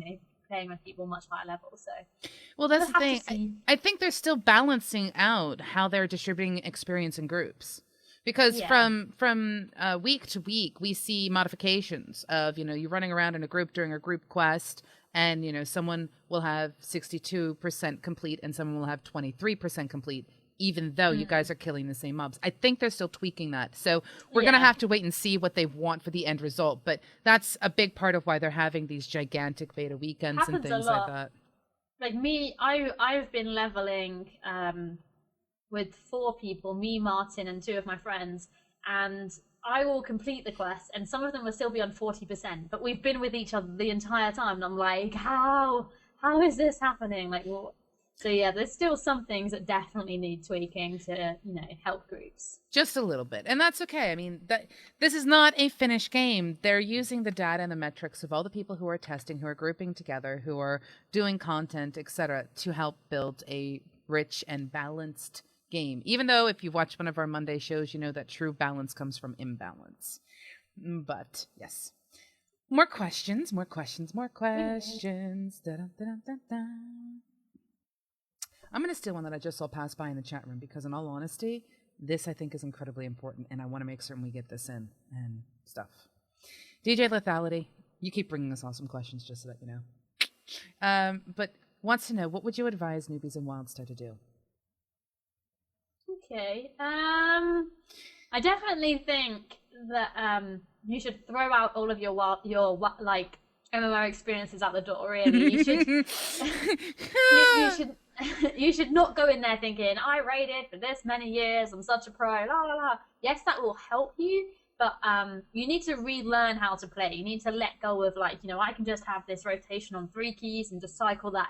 S2: playing with people much higher level. So,
S1: well, that's the thing. I think they're still balancing out how they're distributing experience in groups, because from week to week we see modifications of you're running around in a group during a group quest, and someone will have 62% complete and someone will have 23% complete, even though you guys are killing the same mobs. I think they're still tweaking that. So we're going to have to wait and see what they want for the end result. But that's a big part of why they're having these gigantic beta weekends and things like that.
S2: Like me, I've been leveling with 4 people, me, Martin, and 2 of my friends. And I will complete the quest, and some of them will still be on 40%. But we've been with each other the entire time. And I'm like, how is this happening? Like, what? So yeah, there's still some things that definitely need tweaking to, help groups.
S1: Just a little bit. And that's okay. I mean, this is not a finished game. They're using the data and the metrics of all the people who are testing, who are grouping together, who are doing content, etc., to help build a rich and balanced game. Even though if you've watched one of our Monday shows, you know that true balance comes from imbalance. But yes. More questions. Da, da, da, da, da. I'm going to steal one that I just saw pass by in the chat room, because in all honesty, this I think is incredibly important, and I want to make certain we get this in and stuff. DJ Lethality, you keep bringing us awesome questions, just so that you know. But wants to know, what would you advise newbies in WildStar to do?
S2: Okay. I definitely think that you should throw out all of your MMO experiences out the door. Really, you should. you should. You should not go in there thinking, I raided for this many years, I'm such a pro, la la la. Yes, that will help you, but you need to relearn how to play. You need to let go of I can just have this rotation on 3 keys and just cycle that.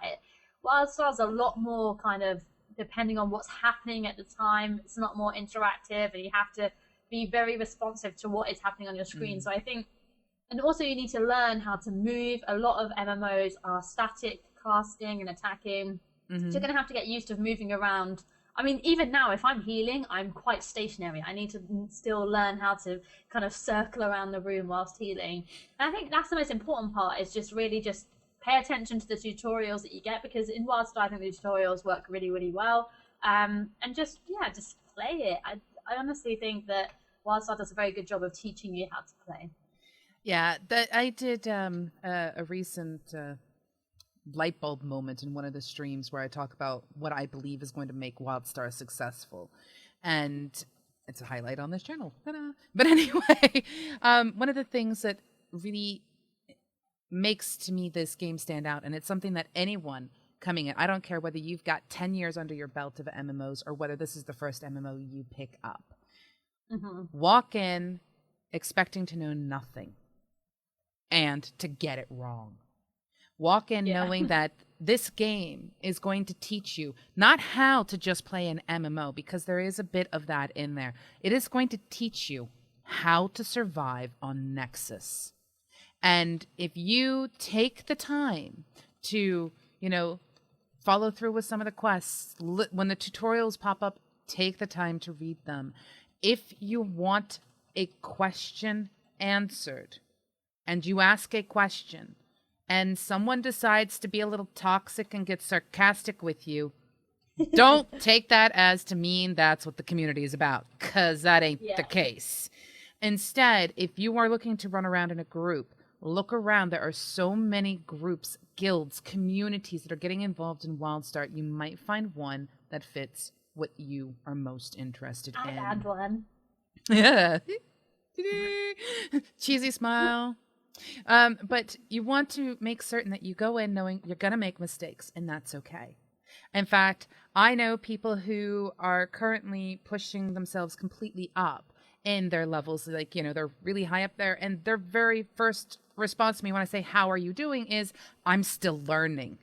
S2: WildStar's a lot more kind of depending on what's happening at the time. It's a lot more interactive, and you have to be very responsive to what is happening on your screen. So I think And also you need to learn how to move. A lot of MMOs are static casting and attacking. So you're going to have to get used to moving around. I mean, even now, if I'm healing, I'm quite stationary. I need to still learn how to kind of circle around the room whilst healing. And I think that's the most important part, is just really just pay attention to the tutorials that you get, because in WildStar, I think the tutorials work really, really well. And just play it. I honestly think that WildStar does a very good job of teaching you how to play.
S1: Yeah, I did a recent light bulb moment in one of the streams where I talk about what I believe is going to make WildStar successful, and it's a highlight on this channel. Ta-da. But anyway, one of the things that really makes to me this game stand out, and it's something that anyone coming in, I don't care whether you've got 10 years under your belt of MMOs or whether this is the first MMO you pick up, walk in expecting to know nothing and to get it wrong. Walk in knowing that this game is going to teach you not how to just play an MMO, because there is a bit of that in there. It is going to teach you how to survive on Nexus. And if you take the time to, follow through with some of the quests, when the tutorials pop up, take the time to read them. If you want a question answered, and you ask a question, and someone decides to be a little toxic and get sarcastic with you, don't take that as to mean that's what the community is about, because that ain't the case. Instead, if you are looking to run around in a group, look around. There are so many groups, guilds, communities that are getting involved in WildStar. You might find one that fits what you are most interested in.
S2: I had one.
S1: Yeah. Cheesy smile. But you want to make certain that you go in knowing you're going to make mistakes, and that's okay. In fact, I know people who are currently pushing themselves completely up in their levels. Like, they're really high up there, and their very first response to me when I say, "How are you doing?" is, "I'm still learning."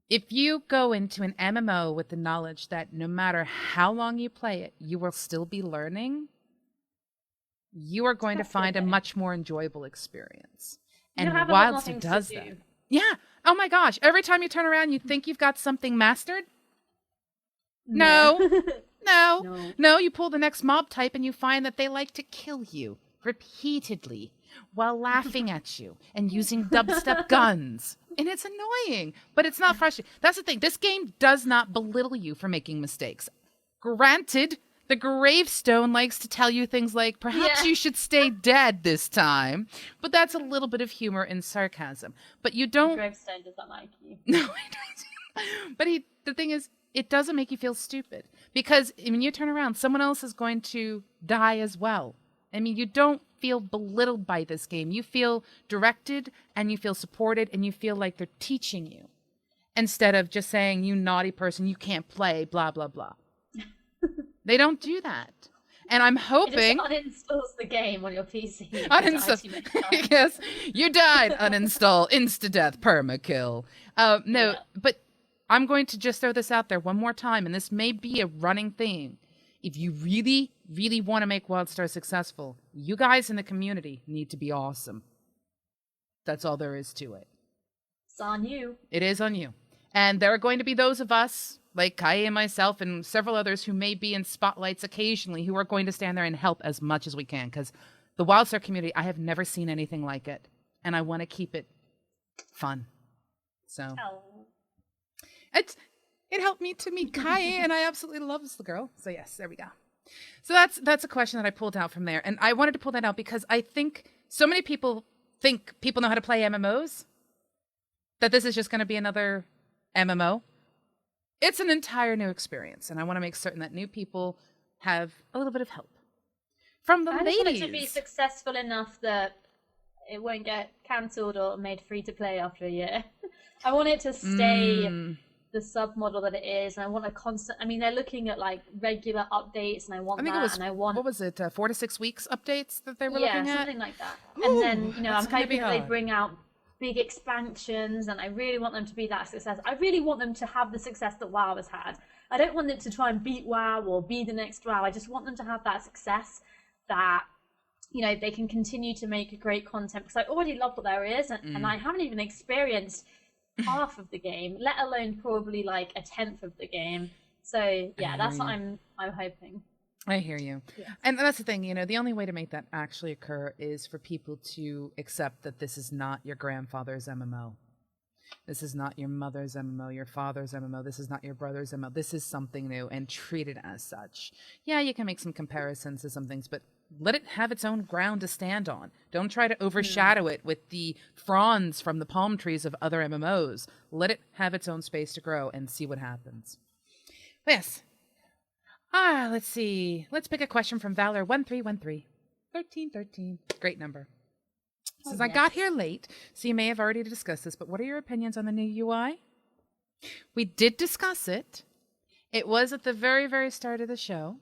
S1: If you go into an MMO with the knowledge that no matter how long you play it, you will still be learning, you are going to find a much more enjoyable experience. And WildStar does that. Yeah. Oh my gosh. Every time you turn around, you think you've got something mastered. No. No, you pull the next mob type and you find that they like to kill you repeatedly while laughing at you and using dubstep guns. And it's annoying, but it's not frustrating. That's the thing. This game does not belittle you for making mistakes. Granted, the gravestone likes to tell you things like, perhaps you should stay dead this time. But that's a little bit of humor and sarcasm. But you don't...
S2: The gravestone does not like you.
S1: No, he doesn't. But the thing is, it doesn't make you feel stupid. Because when you turn around, someone else is going to die as well. I mean, you don't feel belittled by this game. You feel directed, and you feel supported, and you feel like they're teaching you. Instead of just saying, "You naughty person, you can't play, blah, blah, blah." They don't do that. And I'm hoping...
S2: It just uninstalls the game on your PC.
S1: Uninstall. Yes, you died. Uninstall. Insta-death. Perma-kill. But I'm going to just throw this out there one more time, and this may be a running theme. If you really, really want to make WildStar successful, you guys in the community need to be awesome. That's all there is to it.
S2: It's on you.
S1: It is on you. And there are going to be those of us, like Kaeyi and myself and several others, who may be in spotlights occasionally, who are going to stand there and help as much as we can. Because the WildStar community, I have never seen anything like it. And I want to keep it fun. So it helped me to meet Kaeyi, and I absolutely love this girl. So yes, there we go. So that's a question that I pulled out from there. And I wanted to pull that out because I think so many people think people know how to play MMOs, that this is just going to be another MMO. It's an entire new experience, and I want to make certain that new people have a little bit of help from the ladies. I
S2: want it to be successful enough that it won't get cancelled or made free to play after a year. I want it to stay the sub model that it is, and I want a constant. I mean, they're looking at like regular updates, and I want that. And I want,
S1: what was it, 4 to 6 weeks updates that they were looking at?
S2: Yeah, something like that. Ooh, and then I'm hoping that they bring out big expansions, and I really want them to be that success. I really want them to have the success that WoW has had. I don't want them to try and beat WoW or be the next WoW. I just want them to have that success that they can continue to make great content, because I already love what there is, and I haven't even experienced half of the game, let alone probably like a tenth of the game. So yeah, that's what I'm hoping.
S1: I hear you.
S2: Yes.
S1: And that's the thing, the only way to make that actually occur is for people to accept that this is not your grandfather's MMO. This is not your mother's MMO, your father's MMO. This is not your brother's MMO. This is something new, and treat it as such. Yeah, you can make some comparisons to some things, but let it have its own ground to stand on. Don't try to overshadow it with the fronds from the palm trees of other MMOs. Let it have its own space to grow and see what happens. Yes. Let's see. Let's pick a question from Valor1313. 1313. Great number. Says, I got here late, so you may have already discussed this, but what are your opinions on the new UI? We did discuss it. It was at the very, very start of the show.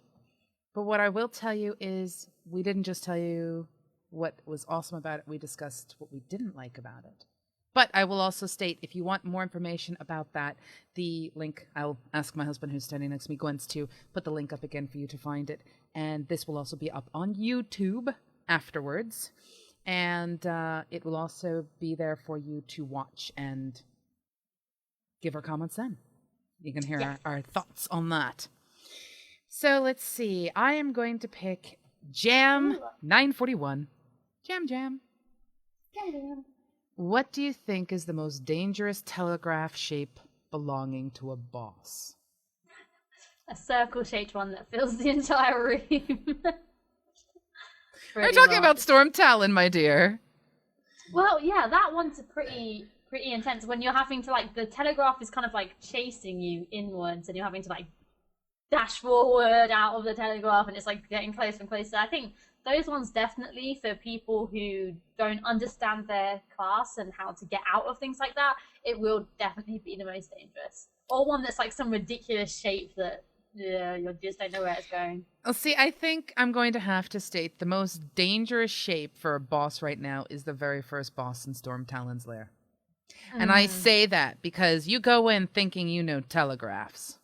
S1: But what I will tell you is we didn't just tell you what was awesome about it. We discussed what we didn't like about it. But I will also state, if you want more information about that, the link, I'll ask my husband who's standing next to me, Gwen's, to put the link up again for you to find it. And this will also be up on YouTube afterwards. And it will also be there for you to watch and give our comments then. You can hear our thoughts on that. So let's see. I am going to pick Jam 941. Jam. What do you think is the most dangerous telegraph shape belonging to a boss?
S2: A circle-shaped one that fills the entire room.
S1: We're talking about Storm Talon, my dear.
S2: Well, yeah, that one's pretty intense. When you're having to, like, the telegraph is kind of like chasing you inwards, and you're having to like dash forward out of the telegraph, and it's like getting closer and closer. I think those ones definitely, for people who don't understand their class and how to get out of things like that, it will definitely be the most dangerous. Or one that's like some ridiculous shape that you just don't know where it's going.
S1: Well, see, I think I'm going to have to state the most dangerous shape for a boss right now is the very first boss in Storm Talon's lair. And I say that because you go in thinking you know telegraphs.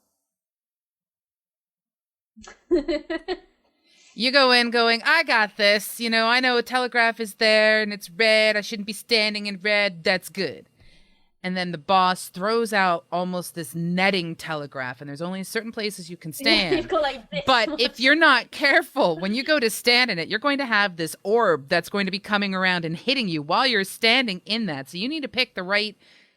S1: You go in going, I got this. I know a telegraph is there and it's red. I shouldn't be standing in red. That's good. And then the boss throws out almost this netting telegraph, and there's only certain places you can stand.
S2: You've got like this
S1: but
S2: much.
S1: if you're not careful, when you go to stand in it, you're going to have this orb that's going to be coming around and hitting you while you're standing in that. So you need to pick the right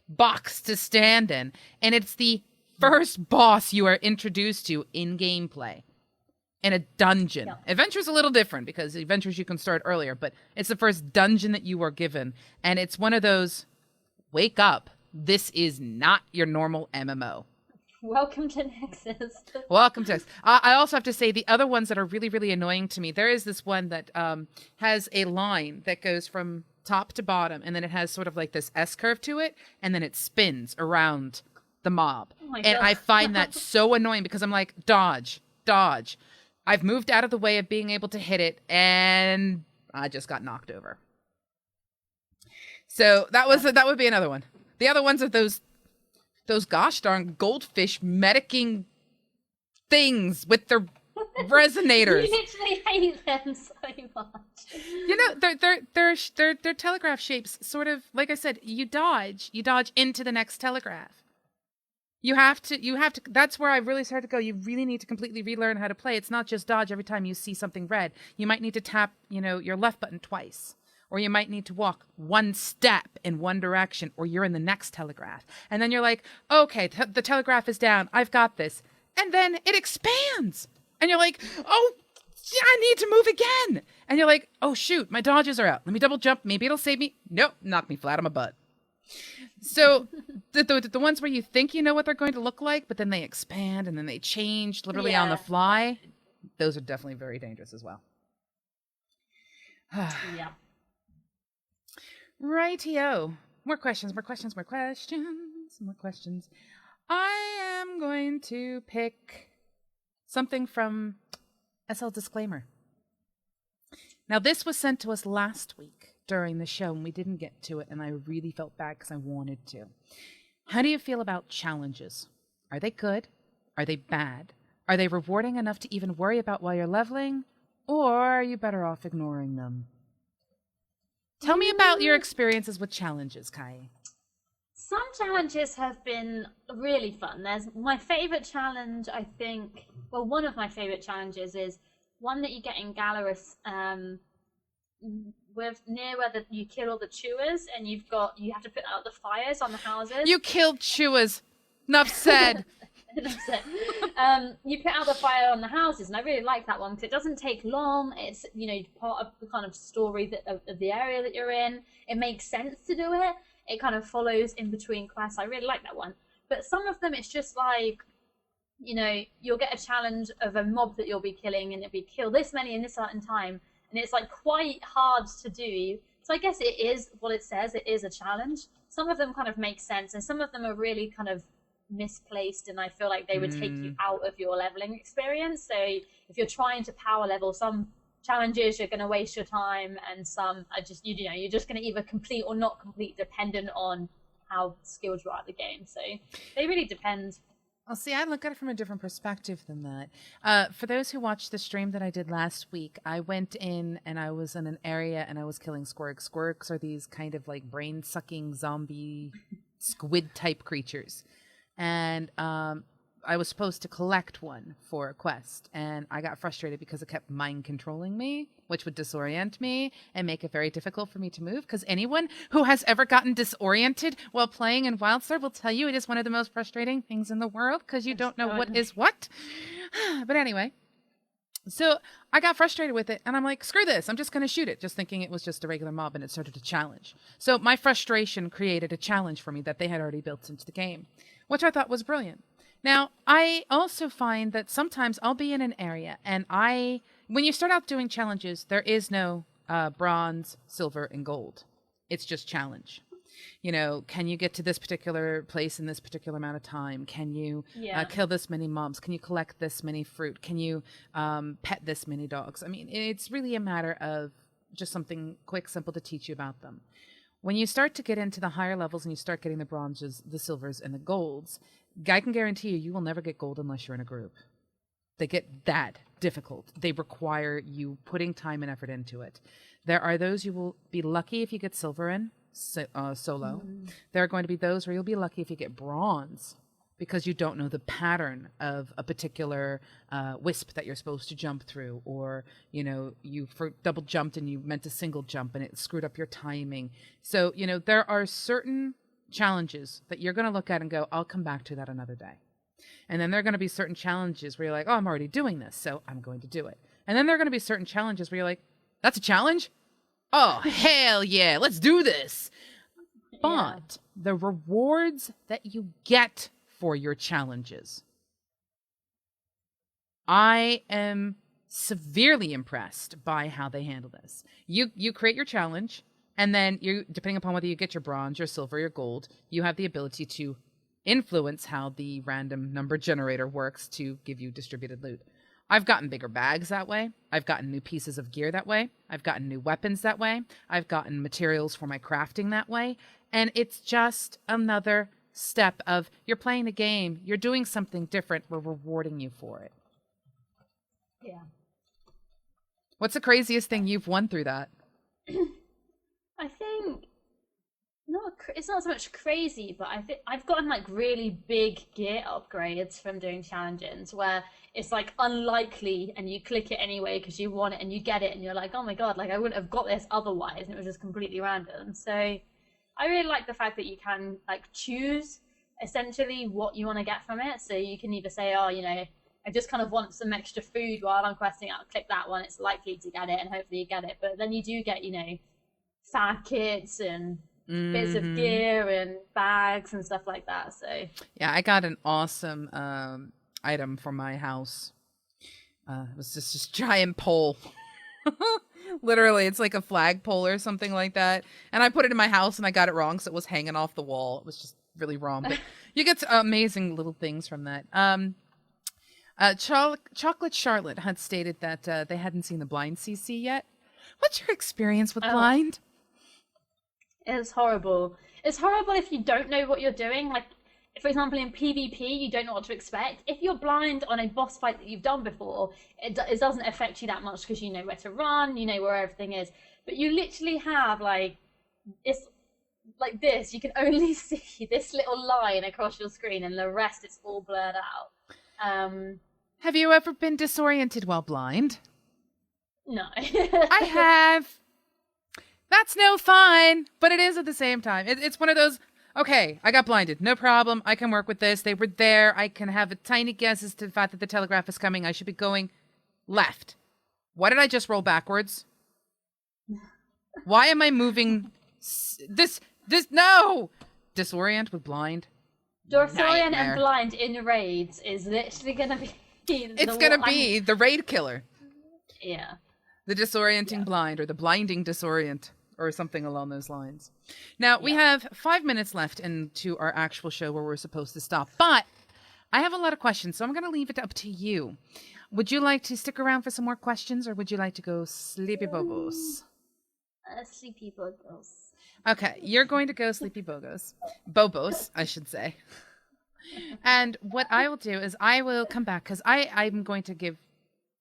S1: box to stand in. And it's the first boss you are introduced to in gameplay. In a dungeon. Yeah. Adventure's a little different because adventures you can start earlier, but it's the first dungeon that you are given. And it's one of those, wake up. This is not your normal MMO.
S2: Welcome to Nexus.
S1: Welcome to Nexus. I also have to say the other ones that are really, really annoying to me. There is this one that has a line that goes from top to bottom, and then it has sort of like this S-curve to it, and then it spins around the mob.
S2: Oh
S1: and I find that so annoying because I'm like, dodge. I've moved out of the way of being able to hit it, and I just got knocked over. So that would be another one. The other ones are those gosh darn goldfish medicing things with their resonators.
S2: You literally hate them so much.
S1: Their telegraph shapes sort of, like I said, you dodge into the next telegraph. You have to, that's where I really started to go. You really need to completely relearn how to play. It's not just dodge every time you see something red. You might need to tap, your left button twice. Or you might need to walk one step in one direction, or you're in the next telegraph. And then you're like, okay, the telegraph is down. I've got this. And then it expands. And you're like, oh, yeah, I need to move again. And you're like, oh, shoot, my dodges are out. Let me double jump. Maybe it'll save me. Nope, knock me flat on my butt. So the ones where you think you know what they're going to look like, but then they expand and then they change literally on the fly, those are definitely very dangerous as well.
S2: Yeah.
S1: Rightio. More questions. I am going to pick something from SL Disclaimer. Now, this was sent to us last week during the show, and we didn't get to it, and I really felt bad because I wanted to. How do you feel about challenges? Are they good? Are they bad? Are they rewarding enough to even worry about while you're leveling? Or are you better off ignoring them? Tell me about your experiences with challenges, Kai.
S2: Some challenges have been really fun. There's my favorite challenge, I think. Well, one of my favorite challenges is one that you get in Gallerus, with near where you kill all the chewers, and you have to put out the fires on the houses.
S1: You killed chewers. Enough said.
S2: That's it. You put out the fire on the houses, and I really like that one because it doesn't take long. It's part of the kind of story of the area that you're in. It makes sense to do it. It kind of follows in between quests. I really like that one. But some of them, it's just like, you'll get a challenge of a mob that you'll be killing, and it'll be kill this many in this certain time, and it's like quite hard to do. So I guess it is what it says. It is a challenge. Some of them kind of make sense, and some of them are really kind of misplaced, and I feel like they would take you out of your leveling experience. So if you're trying to power level, some challenges you're going to waste your time, and some are just you're just going to either complete or not complete dependent on how skilled you are at the game. So they really depend.
S1: Well, see, I look at it from a different perspective than that. For those who watched the stream that I did last week, I went in and I was in an area and I was killing squirks. Squirks are these kind of like brain-sucking zombie squid-type creatures. And I was supposed to collect one for a quest, and I got frustrated because it kept mind controlling me, which would disorient me and make it very difficult for me to move. Because anyone who has ever gotten disoriented while playing in WildStar will tell you it is one of the most frustrating things in the world because you don't know what is what. But anyway, so I got frustrated with it, and I'm like, screw this. I'm just going to shoot it, just thinking it was just a regular mob, and it started a challenge. So my frustration created a challenge for me that they had already built into the game, which I thought was brilliant. Now, I also find that sometimes I'll be in an area, and when you start out doing challenges, there is no bronze, silver, and gold. It's just challenge. Can you get to this particular place in this particular amount of time? Can you kill this many mobs? Can you collect this many fruit? Can you pet this many dogs? I mean, it's really a matter of just something quick, simple to teach you about them. When you start to get into the higher levels and you start getting the bronzes, the silvers, and the golds, I can guarantee you will never get gold unless you're in a group. They get that difficult. They require you putting time and effort into it. There are those you will be lucky if you get silver in solo. There are going to be those where you'll be lucky if you get bronze because you don't know the pattern of a particular wisp that you're supposed to jump through, or you double jumped and you meant to single jump and it screwed up your timing. So there are certain challenges that you're going to look at and go, I'll come back to that another day. And then there are going to be certain challenges where you're like, oh, I'm already doing this, so I'm going to do it. And then there are going to be certain challenges where you're like, that's a challenge? Oh, hell yeah, let's do this. But the rewards that you get for your challenges, I am severely impressed by how they handle this. You create your challenge, and then depending upon whether you get your bronze, your silver, your gold, you have the ability to influence how the random number generator works to give you distributed loot. I've gotten bigger bags that way. I've gotten new pieces of gear that way. I've gotten new weapons that way. I've gotten materials for my crafting that way. And it's just another step of you're playing the game, you're doing something different, we're rewarding you for it.
S2: Yeah.
S1: What's the craziest thing you've won through that?
S2: I think it's not so much crazy, but I think I've gotten like really big gear upgrades from doing challenges where it's like unlikely and you click it anyway because you want it and you get it and you're like, oh my god, like I wouldn't have got this otherwise, and it was just completely random. So I really like the fact that you can like choose essentially what you want to get from it. So you can either say, oh, I just kind of want some extra food while I'm questing out, click that one, it's likely to get it and hopefully you get it. But then you do get, fab kits and bits of gear and bags and stuff like that. So
S1: yeah, I got an awesome item for my house. It was just this giant pole. Literally, it's like a flagpole or something like that. And I put it in my house and I got it wrong, so it was hanging off the wall. It was just really wrong. But you get amazing little things from that. Chocolate Charlotte had stated that they hadn't seen the blind CC yet. What's your experience with blind?
S2: It's horrible. It's horrible if you don't know what you're doing. Like, for example, in PvP, you don't know what to expect. If you're blind on a boss fight that you've done before, it doesn't affect you that much because you know where to run, you know where everything is. But you literally have, like, it's like this. You can only see this little line across your screen, and the rest it's all blurred out.
S1: Have you ever been disoriented while blind?
S2: No.
S1: I have. That's no fun, but it is at the same time. It's one of those, okay, I got blinded. No problem. I can work with this. They were there. I can have a tiny guess as to the fact that the telegraph is coming. I should be going left. Why did I just roll backwards? Why am I moving this? No! Disorient with blind.
S2: Disorient and blind in raids is literally going to be...
S1: It's going to be the raid killer.
S2: Yeah.
S1: The disorienting blind, or the blinding disorient, or something along those lines. Now, we have 5 minutes left into our actual show where we're supposed to stop. But I have a lot of questions, so I'm going to leave it up to you. Would you like to stick around for some more questions, or would you like to go sleepy bobos?
S2: Sleepy bobos.
S1: Okay, you're going to go sleepy bobos. Bobos, I should say. And what I will do is I will come back, because I'm going to give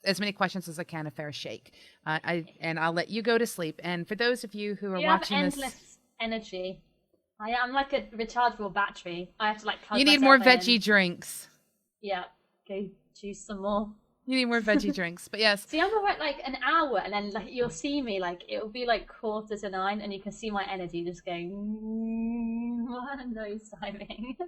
S1: as many questions as I can a fair shake. And I'll let you go to sleep. And for those of you who are watching this... You have
S2: endless energy. I'm like a rechargeable battery. I have to like plug
S1: You need more veggie drinks.
S2: Yeah, go juice some more.
S1: You need more veggie drinks, but yes.
S2: See, I'm about like an hour, and then like you'll see me, like it'll be like 8:45, and you can see my energy just going nose diving.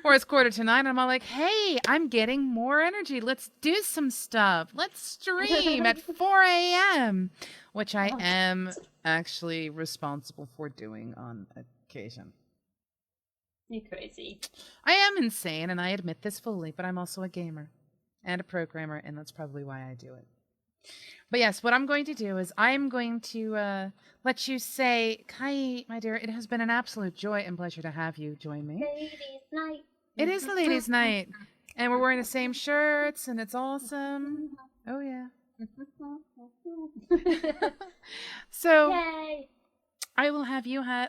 S1: Or it's 8:45, and I'm all like, hey, I'm getting more energy. Let's do some stuff. Let's stream at 4 a.m., which I am actually responsible for doing on occasion.
S2: You're crazy.
S1: I am insane, and I admit this fully, but I'm also a gamer. And a programmer, and that's probably why I do it. But yes, what I'm going to do is I'm going to let you say, Kai, my dear, it has been an absolute joy and pleasure to have you join me.
S2: Ladies' night.
S1: It is the ladies' night. And we're wearing the same shirts, and it's awesome. Oh, yeah. So,
S2: yay.
S1: I will have you I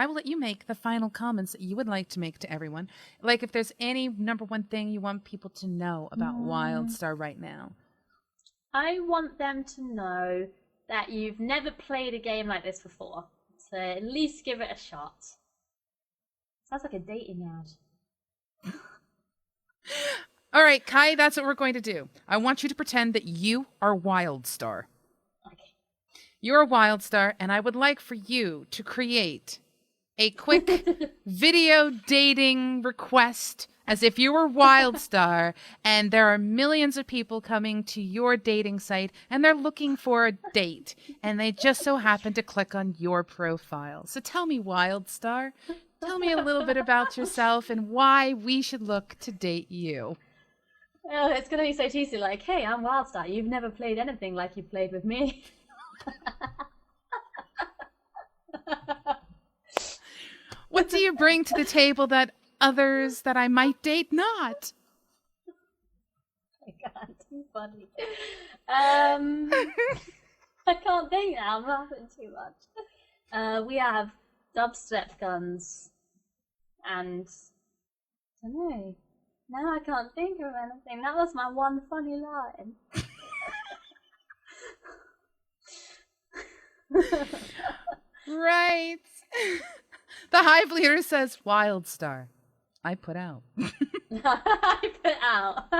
S1: will let you make the final comments that you would like to make to everyone. Like if there's any number one thing you want people to know about WildStar right now.
S2: I want them to know that you've never played a game like this before. So at least give it a shot. Sounds like a dating ad.
S1: All right, Kai, that's what we're going to do. I want you to pretend that you are WildStar. You're a WildStar, and I would like for you to create a quick video dating request as if you were WildStar, and there are millions of people coming to your dating site, and they're looking for a date, and they just so happen to click on your profile. So tell me, WildStar, tell me a little bit about yourself and why we should look to date you.
S2: Oh, it's going to be so cheesy, like, hey, I'm WildStar. You've never played anything like you played with me.
S1: What do you bring to the table that others that I might date not?
S2: Oh my God, too funny. I can't think now. I'm laughing too much. We have dubstep guns, and I don't know. Now I can't think of anything. That was my one funny line.
S1: Right. The Hive leader says, WildStar. I put out.
S2: I put out.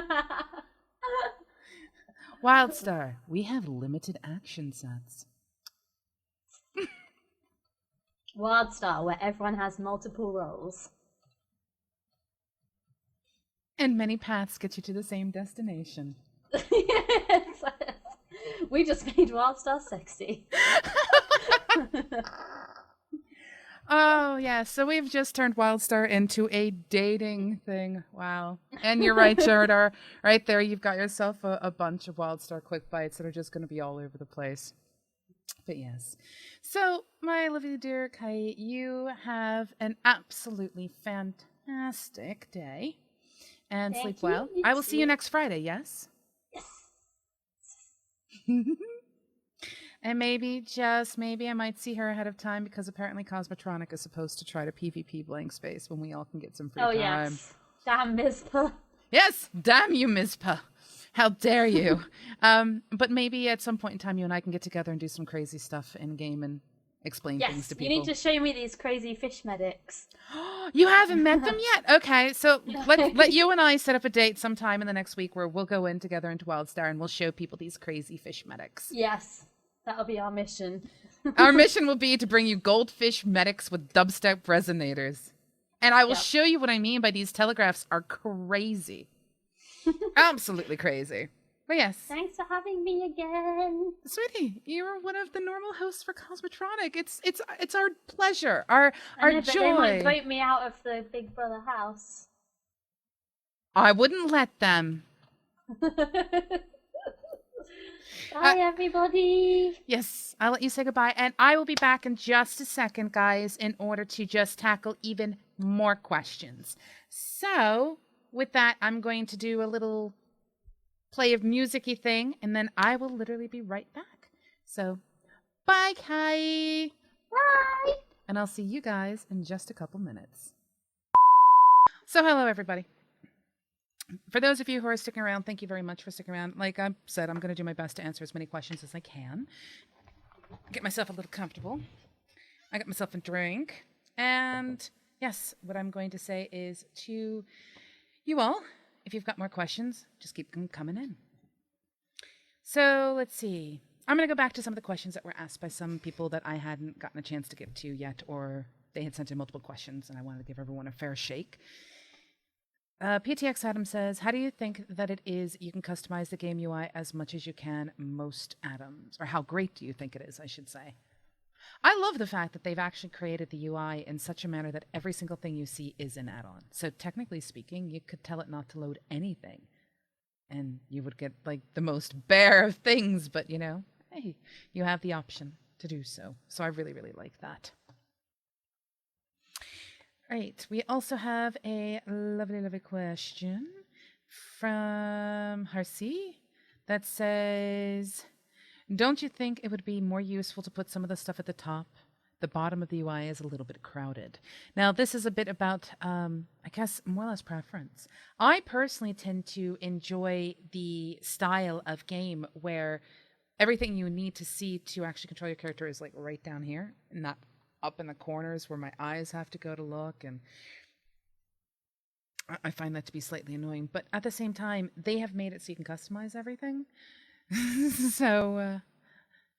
S1: WildStar, we have limited action sets.
S2: WildStar, where everyone has multiple roles.
S1: And many paths get you to the same destination.
S2: Yes. We just made WildStar sexy.
S1: Oh, yeah. So we've just turned WildStar into a dating thing. Wow. And you're right, Jaredar. Right there, you've got yourself a bunch of WildStar quick bites that are just going to be all over the place. But yes. So, my lovely dear Kai, you have an absolutely fantastic day. And
S2: Thank
S1: sleep
S2: you.
S1: well.
S2: You
S1: I will
S2: too.
S1: see you next Friday, yes?
S2: Yes.
S1: And maybe, just maybe, I might see her ahead of time because apparently Cosmotronic is supposed to try to PvP blank space when we all can get some free
S2: Oh,
S1: time.
S2: yes. Damn, Mizpah.
S1: Yes, damn you, Mizpah. How dare you? But maybe at some point in time, you and I can get together and do some crazy stuff in game and explain things
S2: Yes,
S1: to
S2: you
S1: people.
S2: need to show me these crazy fish medics.
S1: You haven't met them yet? Okay, so let you and I set up a date sometime in the next week where we'll go in together into WildStar and we'll show people these crazy fish medics.
S2: Yes, that'll be our mission.
S1: Our mission will be to bring you goldfish medics with dubstep resonators. And I will show you what I mean by these telegraphs are crazy. Absolutely crazy. But yes.
S2: Thanks for having me again.
S1: Sweetie, you're one of the normal hosts for Cosmotronic. It's our pleasure, our
S2: but
S1: joy.
S2: they might vote me out of the Big Brother house.
S1: I wouldn't let them.
S2: Bye, everybody.
S1: Yes, I'll let you say goodbye, and I will be back in just a second, guys, in order to just tackle even more questions. So, with that, I'm going to do a little play of music-y thing, and then I will literally be right back. So, bye, Kai.
S2: Bye.
S1: And I'll see you guys in just a couple minutes. So, hello, everybody. For those of you who are sticking around, thank you very much for sticking around. Like I said, I'm going to do my best to answer as many questions as I can. Get myself a little comfortable. I got myself a drink. And yes, what I'm going to say is to you all, if you've got more questions, just keep them coming in. So let's see. I'm going to go back to some of the questions that were asked by some people that I hadn't gotten a chance to get to yet, or they had sent in multiple questions and I wanted to give everyone a fair shake. PTX Adam says, how do you think that it is you can customize the game UI as much as you can most atoms? Or how great do you think it is, I should say? I love the fact that they've actually created the UI in such a manner that every single thing you see is an add-on. So technically speaking, you could tell it not to load anything. And you would get, like, the most bare of things. But, you know, hey, you have the option to do so. So I really, really like that. Right, we also have a lovely, lovely question from Harsi that says, don't you think it would be more useful to put some of the stuff at the top? The bottom of the UI is a little bit crowded. Now, this is a bit about, I guess, more or less preference. I personally tend to enjoy the style of game where everything you need to see to actually control your character is like right down here, not up in the corners where my eyes have to go to look, and I find that to be slightly annoying. But at the same time, they have made it so you can customize everything. So,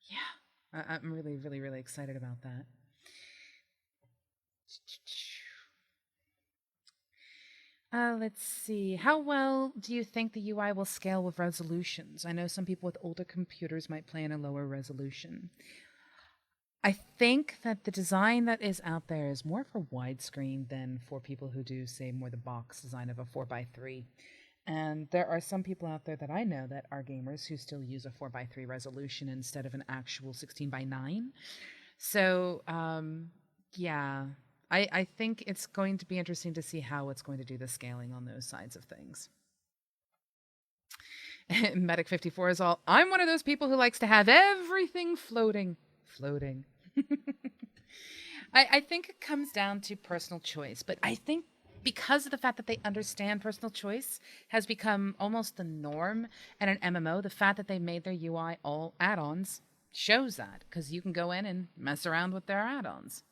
S1: yeah, I'm really, really, really excited about that. Let's see. How well do you think the UI will scale with resolutions? I know some people with older computers might play in a lower resolution. I think that the design that is out there is more for widescreen than for people who do, say, more the box design of a 4x3. And there are some people out there that I know that are gamers who still use a 4x3 resolution instead of an actual 16:9. So, yeah, I think it's going to be interesting to see how it's going to do the scaling on those sides of things. Medic54 is all, I'm one of those people who likes to have everything floating. I think it comes down to personal choice, but I think because of the fact that they understand personal choice has become almost the norm in an MMO, the fact that they made their UI all add-ons shows that, because you can go in and mess around with their add-ons,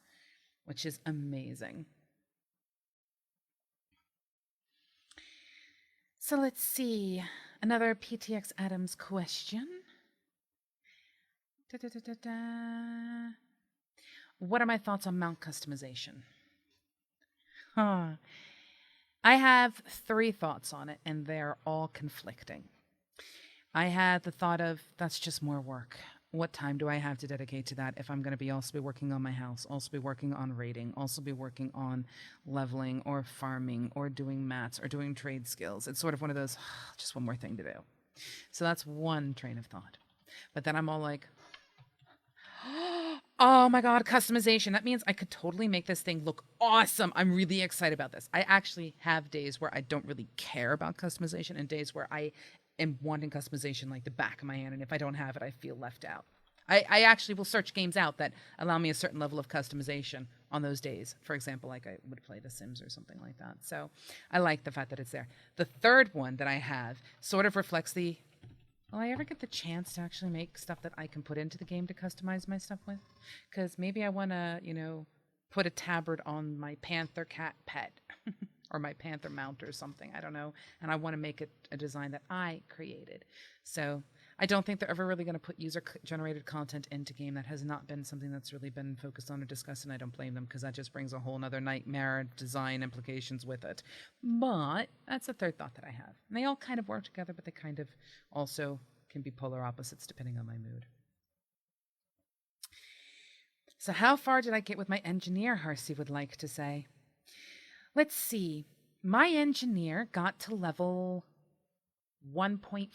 S1: which is amazing. So let's see. Another PTX Adams question. What are my thoughts on mount customization? I have 3 thoughts on it, and they're all conflicting. I had the thought of, that's just more work. What time do I have to dedicate to that if I'm going to be also be working on my house, also be working on raiding, also be working on leveling or farming or doing mats or doing trade skills? It's sort of one of those, just one more thing to do. So that's one train of thought. But then I'm all like, oh my God, customization. That means I could totally make this thing look awesome. I'm really excited about this. I actually have days where I don't really care about customization and days where I am wanting customization like the back of my hand. And if I don't have it, I feel left out. I actually will search games out that allow me a certain level of customization on those days. For example, like I would play The Sims or something like that. So I like the fact that it's there. The third one that I have sort of reflects the, will I ever get the chance to actually make stuff that I can put into the game to customize my stuff with? Because maybe I want to, put a tabard on my panther cat pet or my panther mount or something. I don't know. And I want to make it a design that I created. So I don't think they're ever really going to put user-generated content into game. That has not been something that's really been focused on or discussed, and I don't blame them because that just brings a whole other nightmare design implications with it. But that's a third thought that I have. And they all kind of work together, but they kind of also can be polar opposites depending on my mood. So how far did I get with my engineer, Harsey would like to say. Let's see. My engineer got to level 1.4.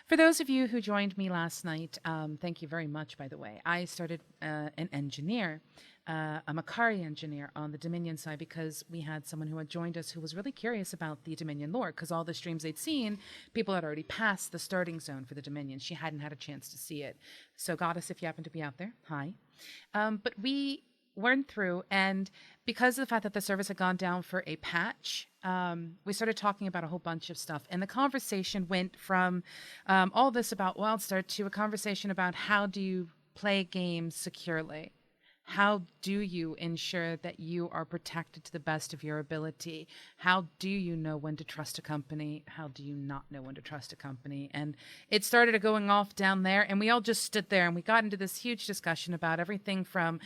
S1: For those of you who joined me last night, thank you very much, by the way. I started an engineer, a Makari engineer on the Dominion side because we had someone who had joined us who was really curious about the Dominion lore because all the streams they'd seen, people had already passed the starting zone for the Dominion. She hadn't had a chance to see it. So Goddess, if you happen to be out there, hi. But we went through, and because of the fact that the service had gone down for a patch, we started talking about a whole bunch of stuff. And the conversation went from all this about WildStar to a conversation about how do you play games securely? How do you ensure that you are protected to the best of your ability? How do you know when to trust a company? How do you not know when to trust a company? And it started going off down there, and we all just stood there, and we got into this huge discussion about everything from,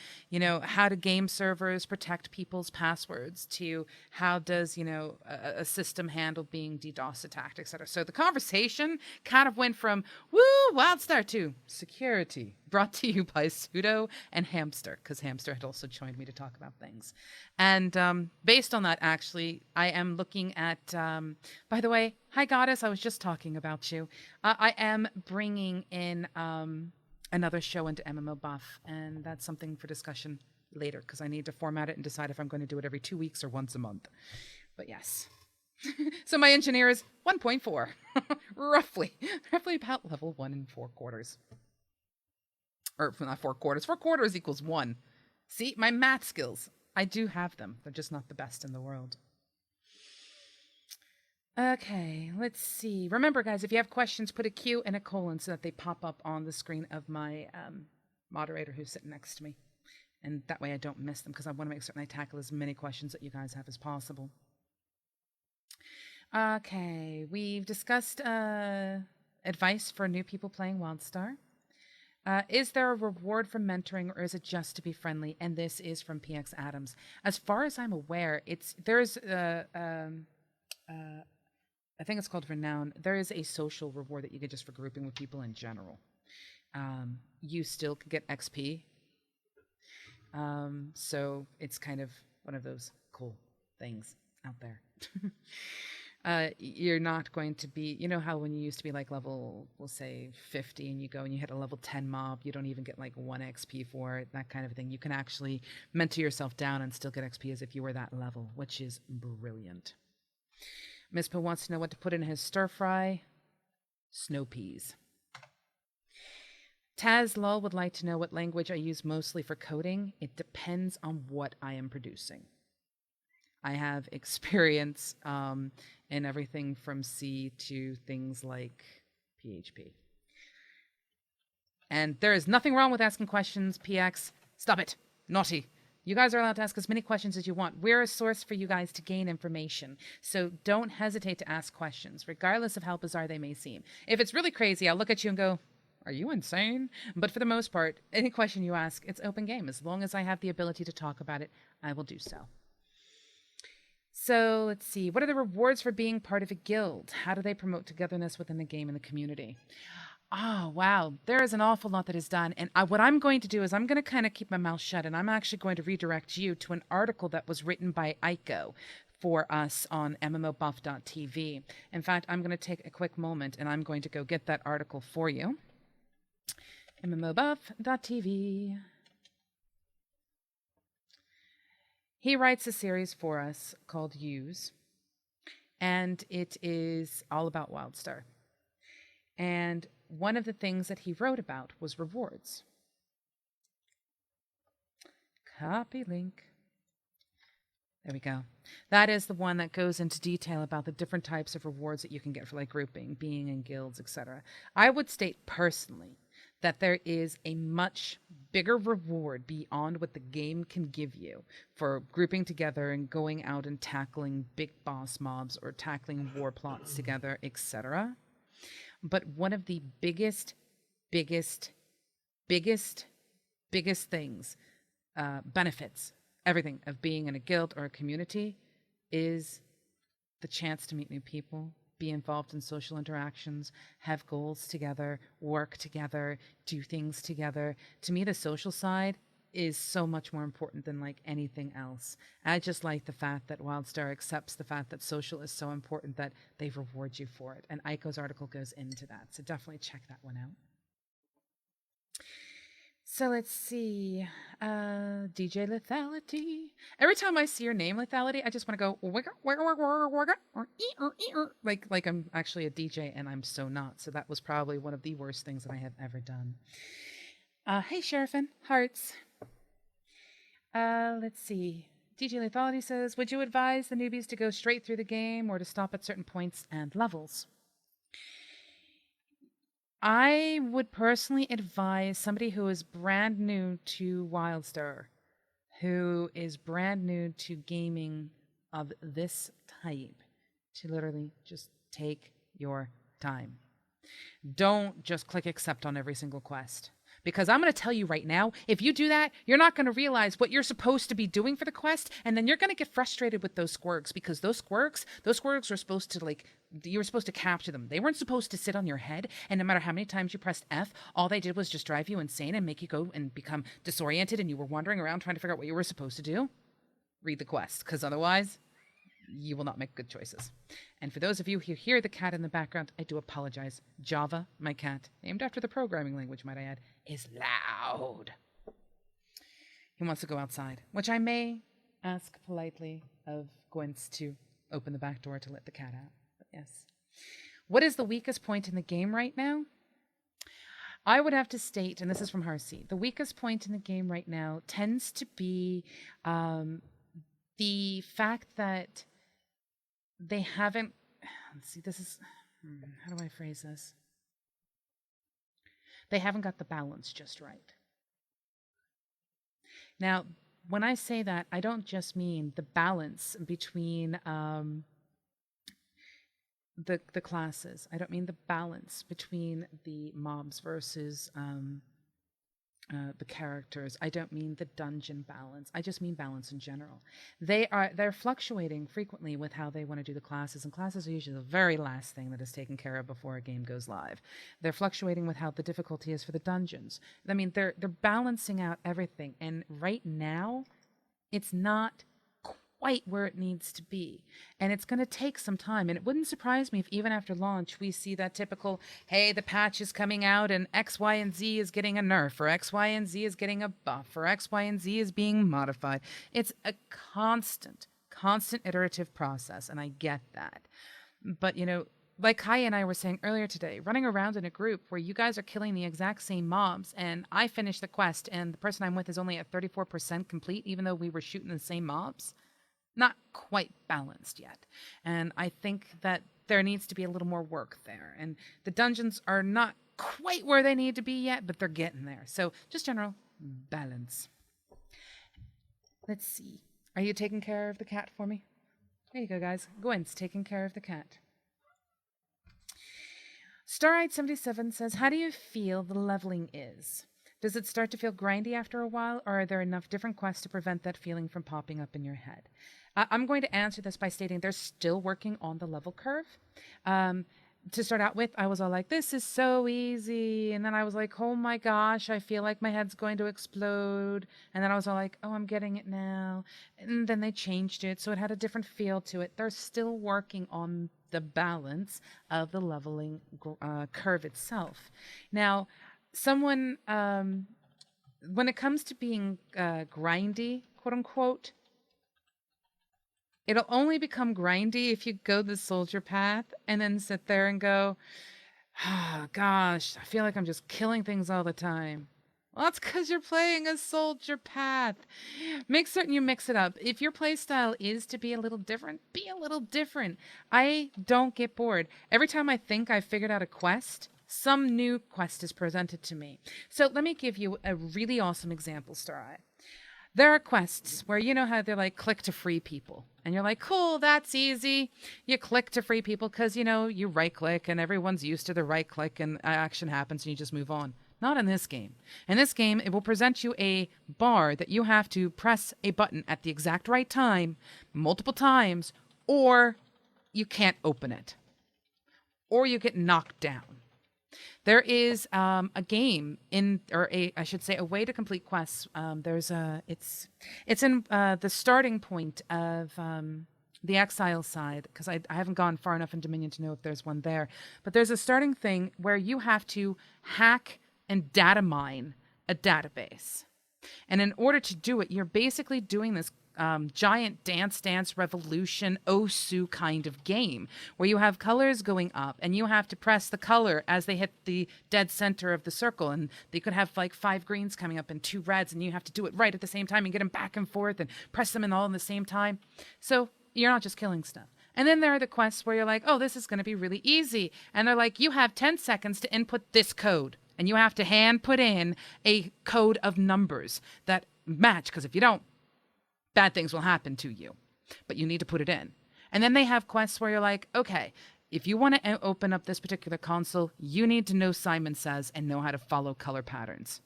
S1: how do game servers protect people's passwords to how does, a system handle being DDoS attacked, etc. So the conversation kind of went from, woo, WildStar to security, brought to you by Pseudo and Hamster, because Hamster had also joined me to talk about things. And based on that, actually, I am looking at, by the way, hi Goddess, I was just talking about you. I am bringing in another show into MMO Buff, and that's something for discussion later, because I need to format it and decide if I'm going to do it every 2 weeks or once a month. But yes. So my engineer is 1.4, roughly about level 1 4/4. Or not 4/4. 4/4 equals 1. See, my math skills. I do have them. They're just not the best in the world. Okay, let's see. Remember, guys, if you have questions, put a Q and a colon so that they pop up on the screen of my moderator who's sitting next to me. And that way I don't miss them because I want to make certain I tackle as many questions that you guys have as possible. Okay, we've discussed advice for new people playing WildStar. Is there a reward for mentoring, or is it just to be friendly? And this is from PX Adams. As far as I'm aware, there's I think it's called Renown. There is a social reward that you get just for grouping with people in general. You still can get XP. So it's kind of one of those cool things out there. You're not going to be, how when you used to be like level, we'll say 50, and you go and you hit a level 10 mob, you don't even get like 1 XP for it, that kind of thing. You can actually mentor yourself down and still get XP as if you were that level, which is brilliant. Mispo wants to know what to put in his stir fry. Snow peas. Taz Lull would like to know what language I use mostly for coding. It depends on what I am producing. I have experience in everything from C to things like PHP. And there is nothing wrong with asking questions, PX. Stop it. Naughty. You guys are allowed to ask as many questions as you want. We're a source for you guys to gain information. So don't hesitate to ask questions, regardless of how bizarre they may seem. If it's really crazy, I'll look at you and go, are you insane? But for the most part, any question you ask, it's open game. As long as I have the ability to talk about it, I will do so. So let's see. What are the rewards for being part of a guild? How do they promote togetherness within the game and the community? Oh, wow. There is an awful lot that is done. And what I'm going to do is I'm going to kind of keep my mouth shut, and I'm actually going to redirect you to an article that was written by Aiko for us on MMOBuff.TV. In fact, I'm going to take a quick moment, and I'm going to go get that article for you. MMOBuff.TV. He writes a series for us called Use, and it is all about WildStar. And one of the things that he wrote about was rewards. Copy link. There we go. That is the one that goes into detail about the different types of rewards that you can get for like grouping, being in guilds, etc. I would state personally that there is a much bigger reward beyond what the game can give you for grouping together and going out and tackling big boss mobs or tackling war plots together, etc. But one of the biggest things, benefits, everything of being in a guild or a community is the chance to meet new people, be involved in social interactions, have goals together, work together, do things together. To me, the social side is so much more important than like anything else. I just like the fact that WildStar accepts the fact that social is so important that they reward you for it. And Aiko's article goes into that. So definitely check that one out. So let's see. DJ Lethality. Every time I see your name, Lethality, I just want to go like I'm actually a DJ and I'm so not. So that was probably one of the worst things that I have ever done. Hey, Sheriffin. Hearts. Let's see. DJ Lethality says, would you advise the newbies to go straight through the game or to stop at certain points and levels? I would personally advise somebody who is brand new to WildStar, who is brand new to gaming of this type, to literally just take your time. Don't just click accept on every single quest. Because I'm going to tell you right now, if you do that, you're not going to realize what you're supposed to be doing for the quest, and then you're going to get frustrated with those squirks, because those squirks were supposed to, you were supposed to capture them. They weren't supposed to sit on your head, and no matter how many times you pressed F, all they did was just drive you insane and make you go and become disoriented, and you were wandering around trying to figure out what you were supposed to do. Read the quest, because otherwise, you will not make good choices. And for those of you who hear the cat in the background, I do apologize. Java, my cat, named after the programming language, might I add, is loud. He wants to go outside, which I may ask politely of Gwyn's to open the back door to let the cat out. But yes. What is the weakest point in the game right now? I would have to state, and this is from Harsey, the weakest point in the game right now tends to be the fact that they haven't, let's see, this is, how do I phrase this? They haven't got the balance just right. Now, when I say that, I don't just mean the balance between the classes. I don't mean the balance between the mobs versus the characters. I don't mean the dungeon balance. I just mean balance in general. They're fluctuating frequently with how they want to do the classes, and classes are usually the very last thing that is taken care of before a game goes live. They're fluctuating with how the difficulty is for the dungeons. I mean, they're balancing out everything, and right now, it's not quite where it needs to be. And it's going to take some time. And it wouldn't surprise me if even after launch, we see that typical, hey, the patch is coming out and X, Y, and Z is getting a nerf, or X, Y, and Z is getting a buff, or X, Y, and Z is being modified. It's a constant iterative process. And I get that. But, you know, like Kai and I were saying earlier today, running around in a group where you guys are killing the exact same mobs, and I finished the quest, and the person I'm with is only at 34% complete, even though we were shooting the same mobs. Not quite balanced yet. And I think that there needs to be a little more work there. And the dungeons are not quite where they need to be yet, but they're getting there. So just general balance. Let's see. Are you taking care of the cat for me? There you go, guys. Gwen's taking care of the cat. Starride77 says, how do you feel the leveling is? Does it start to feel grindy after a while, or are there enough different quests to prevent that feeling from popping up in your head? I'm going to answer this by stating they're still working on the level curve. To start out with, I was all like, this is so easy. And then I was like, oh my gosh, I feel like my head's going to explode. And then I was all like, oh, I'm getting it now. And then they changed it, so it had a different feel to it. They're still working on the balance of the leveling curve itself. Now, someone, when it comes to being grindy, quote unquote, it'll only become grindy if you go the soldier path and then sit there and go, Gosh, I feel like I'm just killing things all the time. Well, that's because you're playing a soldier path. Make certain you mix it up. If your playstyle is to be a little different, be a little different. I don't get bored. Every time I think I've figured out a quest, some new quest is presented to me. So let me give you a really awesome example, Star Eye. There are quests where you know how they're like click to free people. And you're like, cool, that's easy. You click to free people because, you know, you right click and everyone's used to the right click and action happens and you just move on. Not in this game. In this game, it will present you a bar that you have to press a button at the exact right time, multiple times, or you can't open it. Or you get knocked down. There is a game I should say, a way to complete quests. It's in the starting point of the Exile side, because I haven't gone far enough in Dominion to know if there's one there. But there's a starting thing where you have to hack and data mine a database. And in order to do it, you're basically doing this giant Dance Revolution Osu kind of game where you have colors going up and you have to press the color as they hit the dead center of the circle, and they could have like 5 greens coming up and 2 reds, and you have to do it right at the same time and get them back and forth and press them in all in the same time. So you're not just killing stuff. And then there are the quests where you're like, oh, this is going to be really easy, and they're like, you have 10 seconds to input this code, and you have to hand put in a code of numbers that match, because if you don't, bad things will happen to you, but you need to put it in. And then they have quests where you're like, okay, if you want to open up this particular console, you need to know Simon Says and know how to follow color patterns.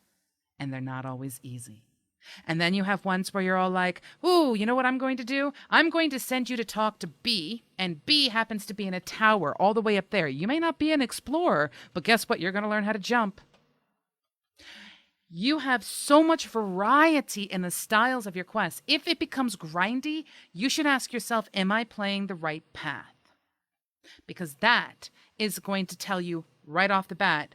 S1: And they're not always easy. And then you have ones where you're all like, ooh, you know what I'm going to do? I'm going to send you to talk to B, and B happens to be in a tower all the way up there. You may not be an explorer, but guess what? You're going to learn how to jump. You have so much variety in the styles of your quests. If it becomes grindy, you should ask yourself, am I playing the right path? Because that is going to tell you right off the bat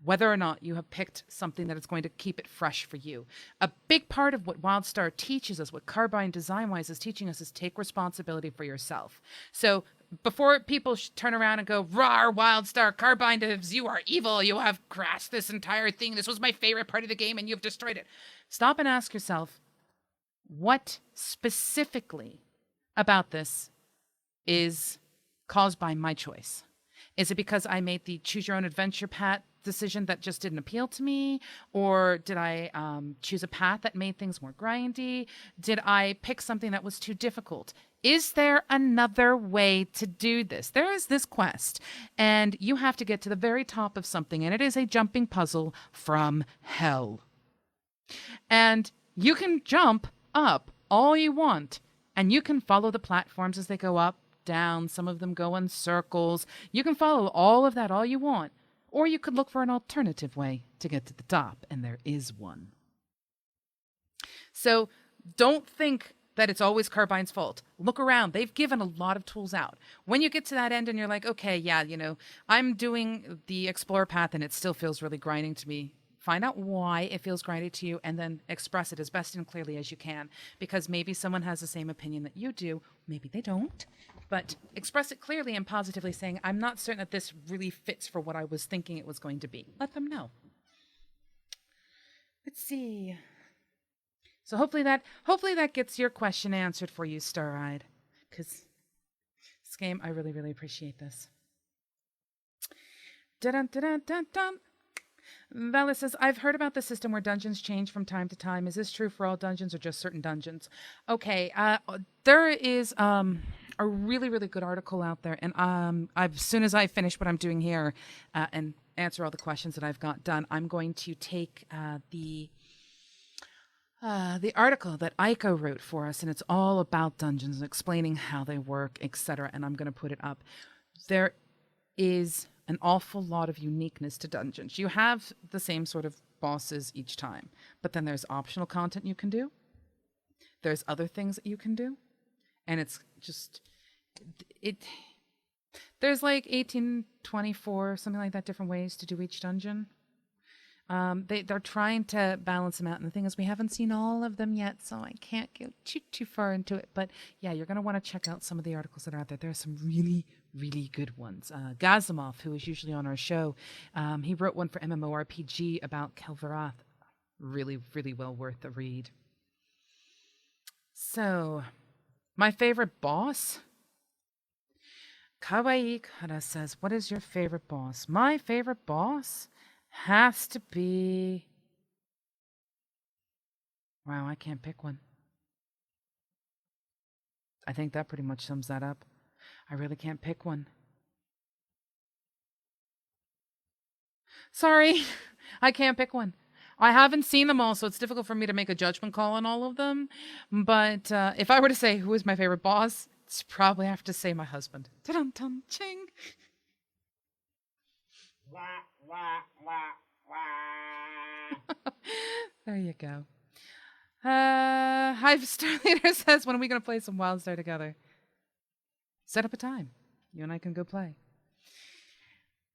S1: whether or not you have picked something that is going to keep it fresh for you. A big part of what WildStar teaches us, what Carbine design-wise is teaching us, is take responsibility for yourself. So before people turn around and go, "Rawr, WildStar, Carbine devs, you are evil. You have crashed this entire thing. This was my favorite part of the game and you've destroyed it." Stop and ask yourself, what specifically about this is caused by my choice? Is it because I made the choose your own adventure path decision that just didn't appeal to me? Or did I choose a path that made things more grindy? Did I pick something that was too difficult? Is there another way to do this? There is this quest, and you have to get to the very top of something, and it is a jumping puzzle from hell. And you can jump up all you want, and you can follow the platforms as they go up, down. Some of them go in circles. You can follow all of that all you want. Or you could look for an alternative way to get to the top, and there is one. So don't think that it's always Carbine's fault. Look around. They've given a lot of tools out. When you get to that end and you're like, okay, yeah, you know, I'm doing the Explorer path and it still feels really grinding to me. Find out why it feels grindy to you and then express it as best and clearly as you can. Because maybe someone has the same opinion that you do. Maybe they don't. But express it clearly and positively, saying, I'm not certain that this really fits for what I was thinking it was going to be. Let them know. Let's see. So hopefully that gets your question answered for you, Star-Eyed. Because this game, I really, really appreciate this. Dun-dun-dun-dun-dun-dun. Valis says, I've heard about the system where dungeons change from time to time. Is this true for all dungeons or just certain dungeons? Okay, there is a really, really good article out there. And as soon as I finish what I'm doing here and answer all the questions that I've got done, I'm going to take the article that Aiko wrote for us, and it's all about dungeons, explaining how they work, etc. And I'm going to put it up. There is an awful lot of uniqueness to dungeons. You have the same sort of bosses each time, but then there's optional content you can do. There's other things that you can do, and it's just there's like 18, 24, something like that, different ways to do each dungeon. They're trying to balance them out, and the thing is, we haven't seen all of them yet, so I can't go too far into it. But yeah, you're going to want to check out some of the articles that are out there. There are some really, really good ones. Gazimov, who is usually on our show, he wrote one for MMORPG about Kel'Varath. Really, really well worth the read. So, my favorite boss? Kawaii Kara says, what is your favorite boss? My favorite boss has to be... Wow, I can't pick one. I think that pretty much sums that up. I really can't pick one. Sorry, I can't pick one. I haven't seen them all, so it's difficult for me to make a judgment call on all of them. But if I were to say who is my favorite boss, it's probably have to say my husband. Ta-dum-tum, ching. There you go. Hive Star Leader says, when are we going to play some WildStar together? Set up a time. You and I can go play.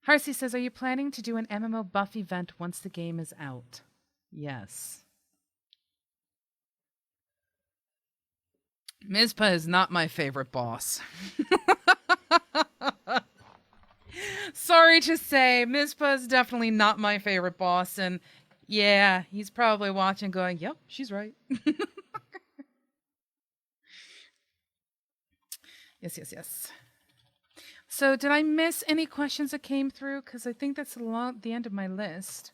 S1: Harsey says, are you planning to do an MMO buff event once the game is out? Yes. Mizpah is not my favorite boss. Sorry to say, Mizpah is definitely not my favorite boss, and yeah, he's probably watching going, yep, she's right. Yes. So did I miss any questions that came through? Because I think that's the end of my list.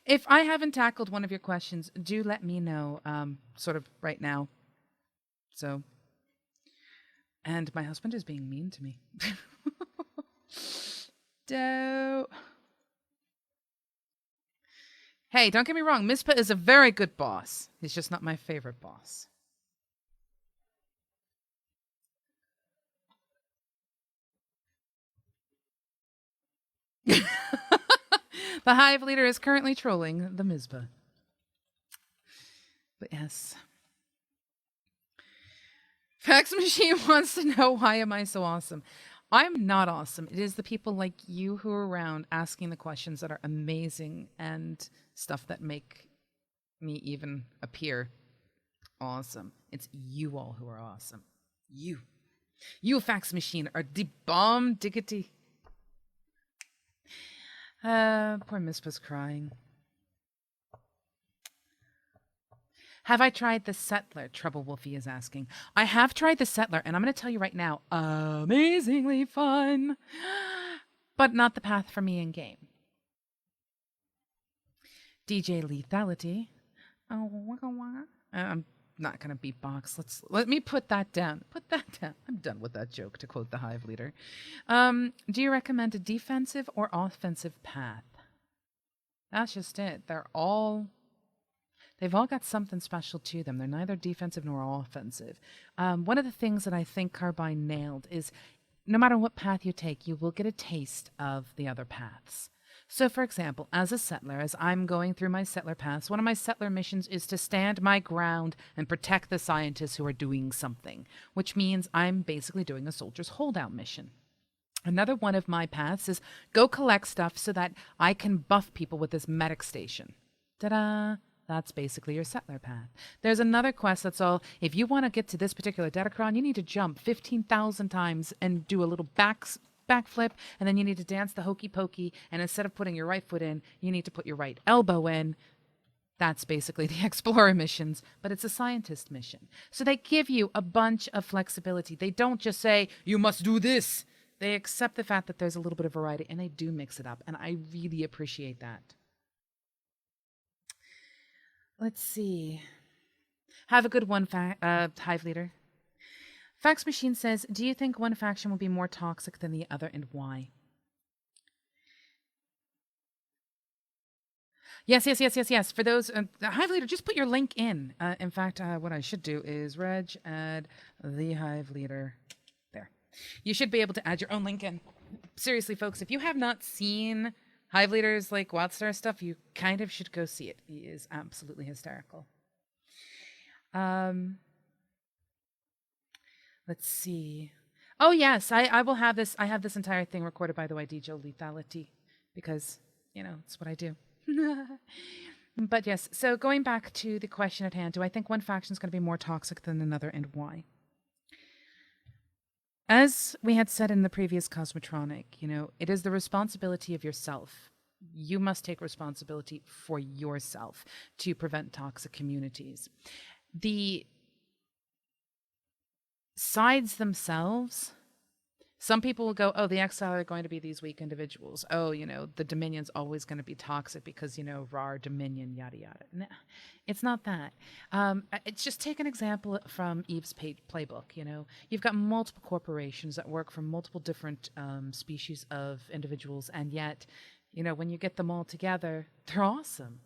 S1: If I haven't tackled one of your questions, do let me know, sort of right now. So, and my husband is being mean to me. Hey, don't get me wrong. Mizpah is a very good boss. He's just not my favorite boss. The Hive Leader is currently trolling the Mizpah. But yes. Fax Machine wants to know, why am I so awesome? I'm not awesome. It is the people like you who are around asking the questions that are amazing and stuff that make me even appear awesome. It's you all who are awesome. You, Fax Machine, are the bomb diggity. Poor Mizpah's crying. Have I tried the Settler? Trouble Wolfie is asking. I have tried the Settler, and I'm going to tell you right now, amazingly fun, but not the path for me in game. DJ Lethality. I'm not going to beatbox. Let me put that down. I'm done with that joke, to quote the Hive Leader. Do you recommend a defensive or offensive path? That's just it. They've all got something special to them. They're neither defensive nor offensive. One of the things that I think Carbine nailed is no matter what path you take, you will get a taste of the other paths. So, for example, as a settler, as I'm going through my settler paths, one of my settler missions is to stand my ground and protect the scientists who are doing something, which means I'm basically doing a soldier's holdout mission. Another one of my paths is go collect stuff so that I can buff people with this medic station. Ta-da! That's basically your settler path. There's another quest that's all, if you want to get to this particular Datacron, you need to jump 15,000 times and do a little backflip, and then you need to dance the hokey pokey, and instead of putting your right foot in, you need to put your right elbow in. That's basically the Explorer missions, but it's a scientist mission. So they give you a bunch of flexibility. They don't just say, you must do this. They accept the fact that there's a little bit of variety, and they do mix it up, and I really appreciate that. Let's see. Have a good one, Hive Leader. Fax Machine says, do you think one faction will be more toxic than the other, and why? Yes. For those, Hive Leader, just put your link in. In fact, what I should do is add the Hive Leader. There. You should be able to add your own link in. Seriously, folks, if you have not seen Hive Leader's like WildStar stuff, you kind of should go see it. He is absolutely hysterical. Let's see. Oh yes, I will have this. I have this entire thing recorded, by the way, DJ Lethality, because it's what I do. But yes, so going back to the question at hand, do I think one faction is going to be more toxic than another, and why? As we had said in the previous Cosmotronic, it is the responsibility of yourself. You must take responsibility for yourself to prevent toxic communities. The sides themselves, some people will go, oh, the exile are going to be these weak individuals. Oh, the Dominion's always going to be toxic because, RAR, Dominion, yada, yada. Nah, it's not that. It's just take an example from Eve's playbook. You've got multiple corporations that work for multiple different species of individuals. And yet, when you get them all together, they're awesome.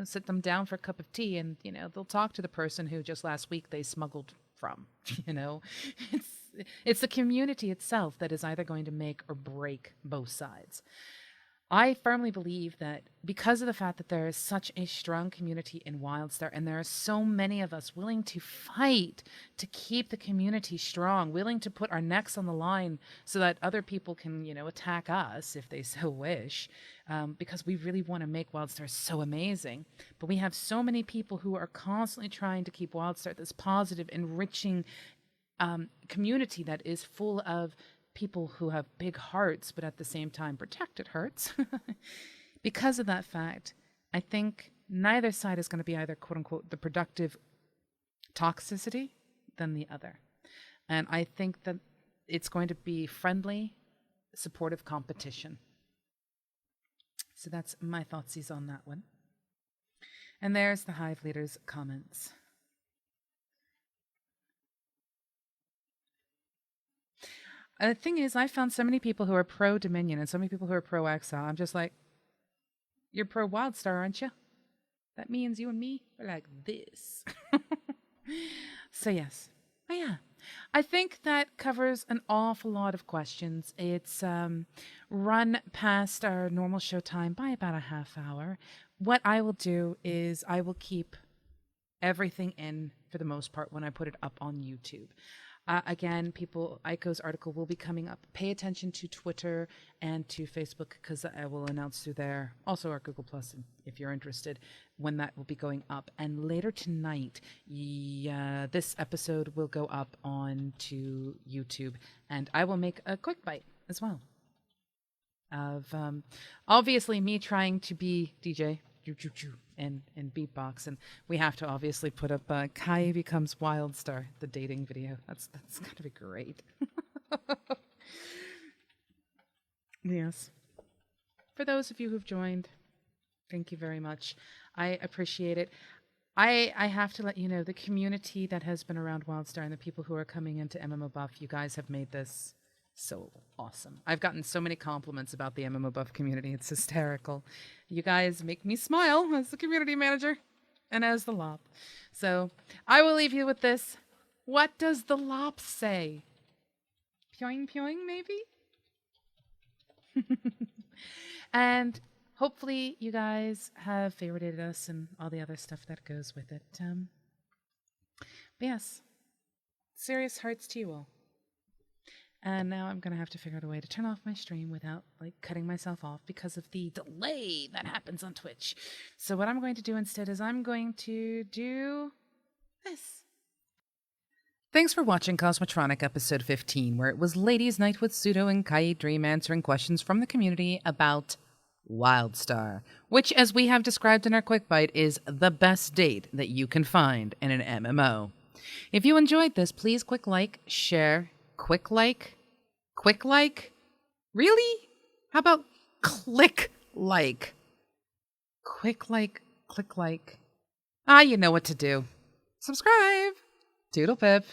S1: Sit them down for a cup of tea and, they'll talk to the person who just last week they smuggled from. It's the community itself that is either going to make or break both sides. I firmly believe that because of the fact that there is such a strong community in WildStar, and there are so many of us willing to fight to keep the community strong, willing to put our necks on the line so that other people can, attack us if they so wish, because we really want to make WildStar so amazing. But we have so many people who are constantly trying to keep WildStar this positive, enriching community that is full of people who have big hearts, but at the same time protected hearts. Because of that fact, I think neither side is going to be either, quote unquote, the productive toxicity than the other. And I think that it's going to be friendly, supportive competition. So that's my thoughtsy on that one. And there's the Hive Leader's comments. The thing is, I found so many people who are pro-Dominion and so many people who are pro-Exile. I'm just like, you're pro-WildStar, aren't you? That means you and me are like this. So yes. Oh yeah. I think that covers an awful lot of questions. It's run past our normal show time by about a half hour. What I will do is I will keep everything in for the most part when I put it up on YouTube. Again, Aiko's article will be coming up. Pay attention to Twitter and to Facebook because I will announce through there. Also our Google Plus, if you're interested, when that will be going up. And later tonight, this episode will go up onto YouTube, and I will make a quick bite as well of obviously me trying to be DJ and beatbox, and we have to obviously put up Kai Becomes WildStar, the dating video. That's gonna be great. Yes. For those of you who've joined, thank you very much. I appreciate it. I have to let you know, the community that has been around WildStar and the people who are coming into MMOBuff, you guys have made this so awesome. I've gotten so many compliments about the MMOBuff community. It's hysterical. You guys make me smile as the community manager and as the Lop. So I will leave you with this. What does the Lop say? Pyoing pyoing, maybe? And hopefully you guys have favorited us and all the other stuff that goes with it. But yes, serious hearts to you all. And now I'm going to have to figure out a way to turn off my stream without cutting myself off because of the delay that happens on Twitch. So what I'm going to do instead is I'm going to do this. Thanks for watching Cosmotronic episode 15, where it was Ladies' Night with Pseudo and KaeyiDream answering questions from the community about WildStar, which, as we have described in our quick bite, is the best date that you can find in an MMO. If you enjoyed this, please quick like, share, quick like? Really? How about click like? Quick like, click like. You know what to do. Subscribe. Doodle pip.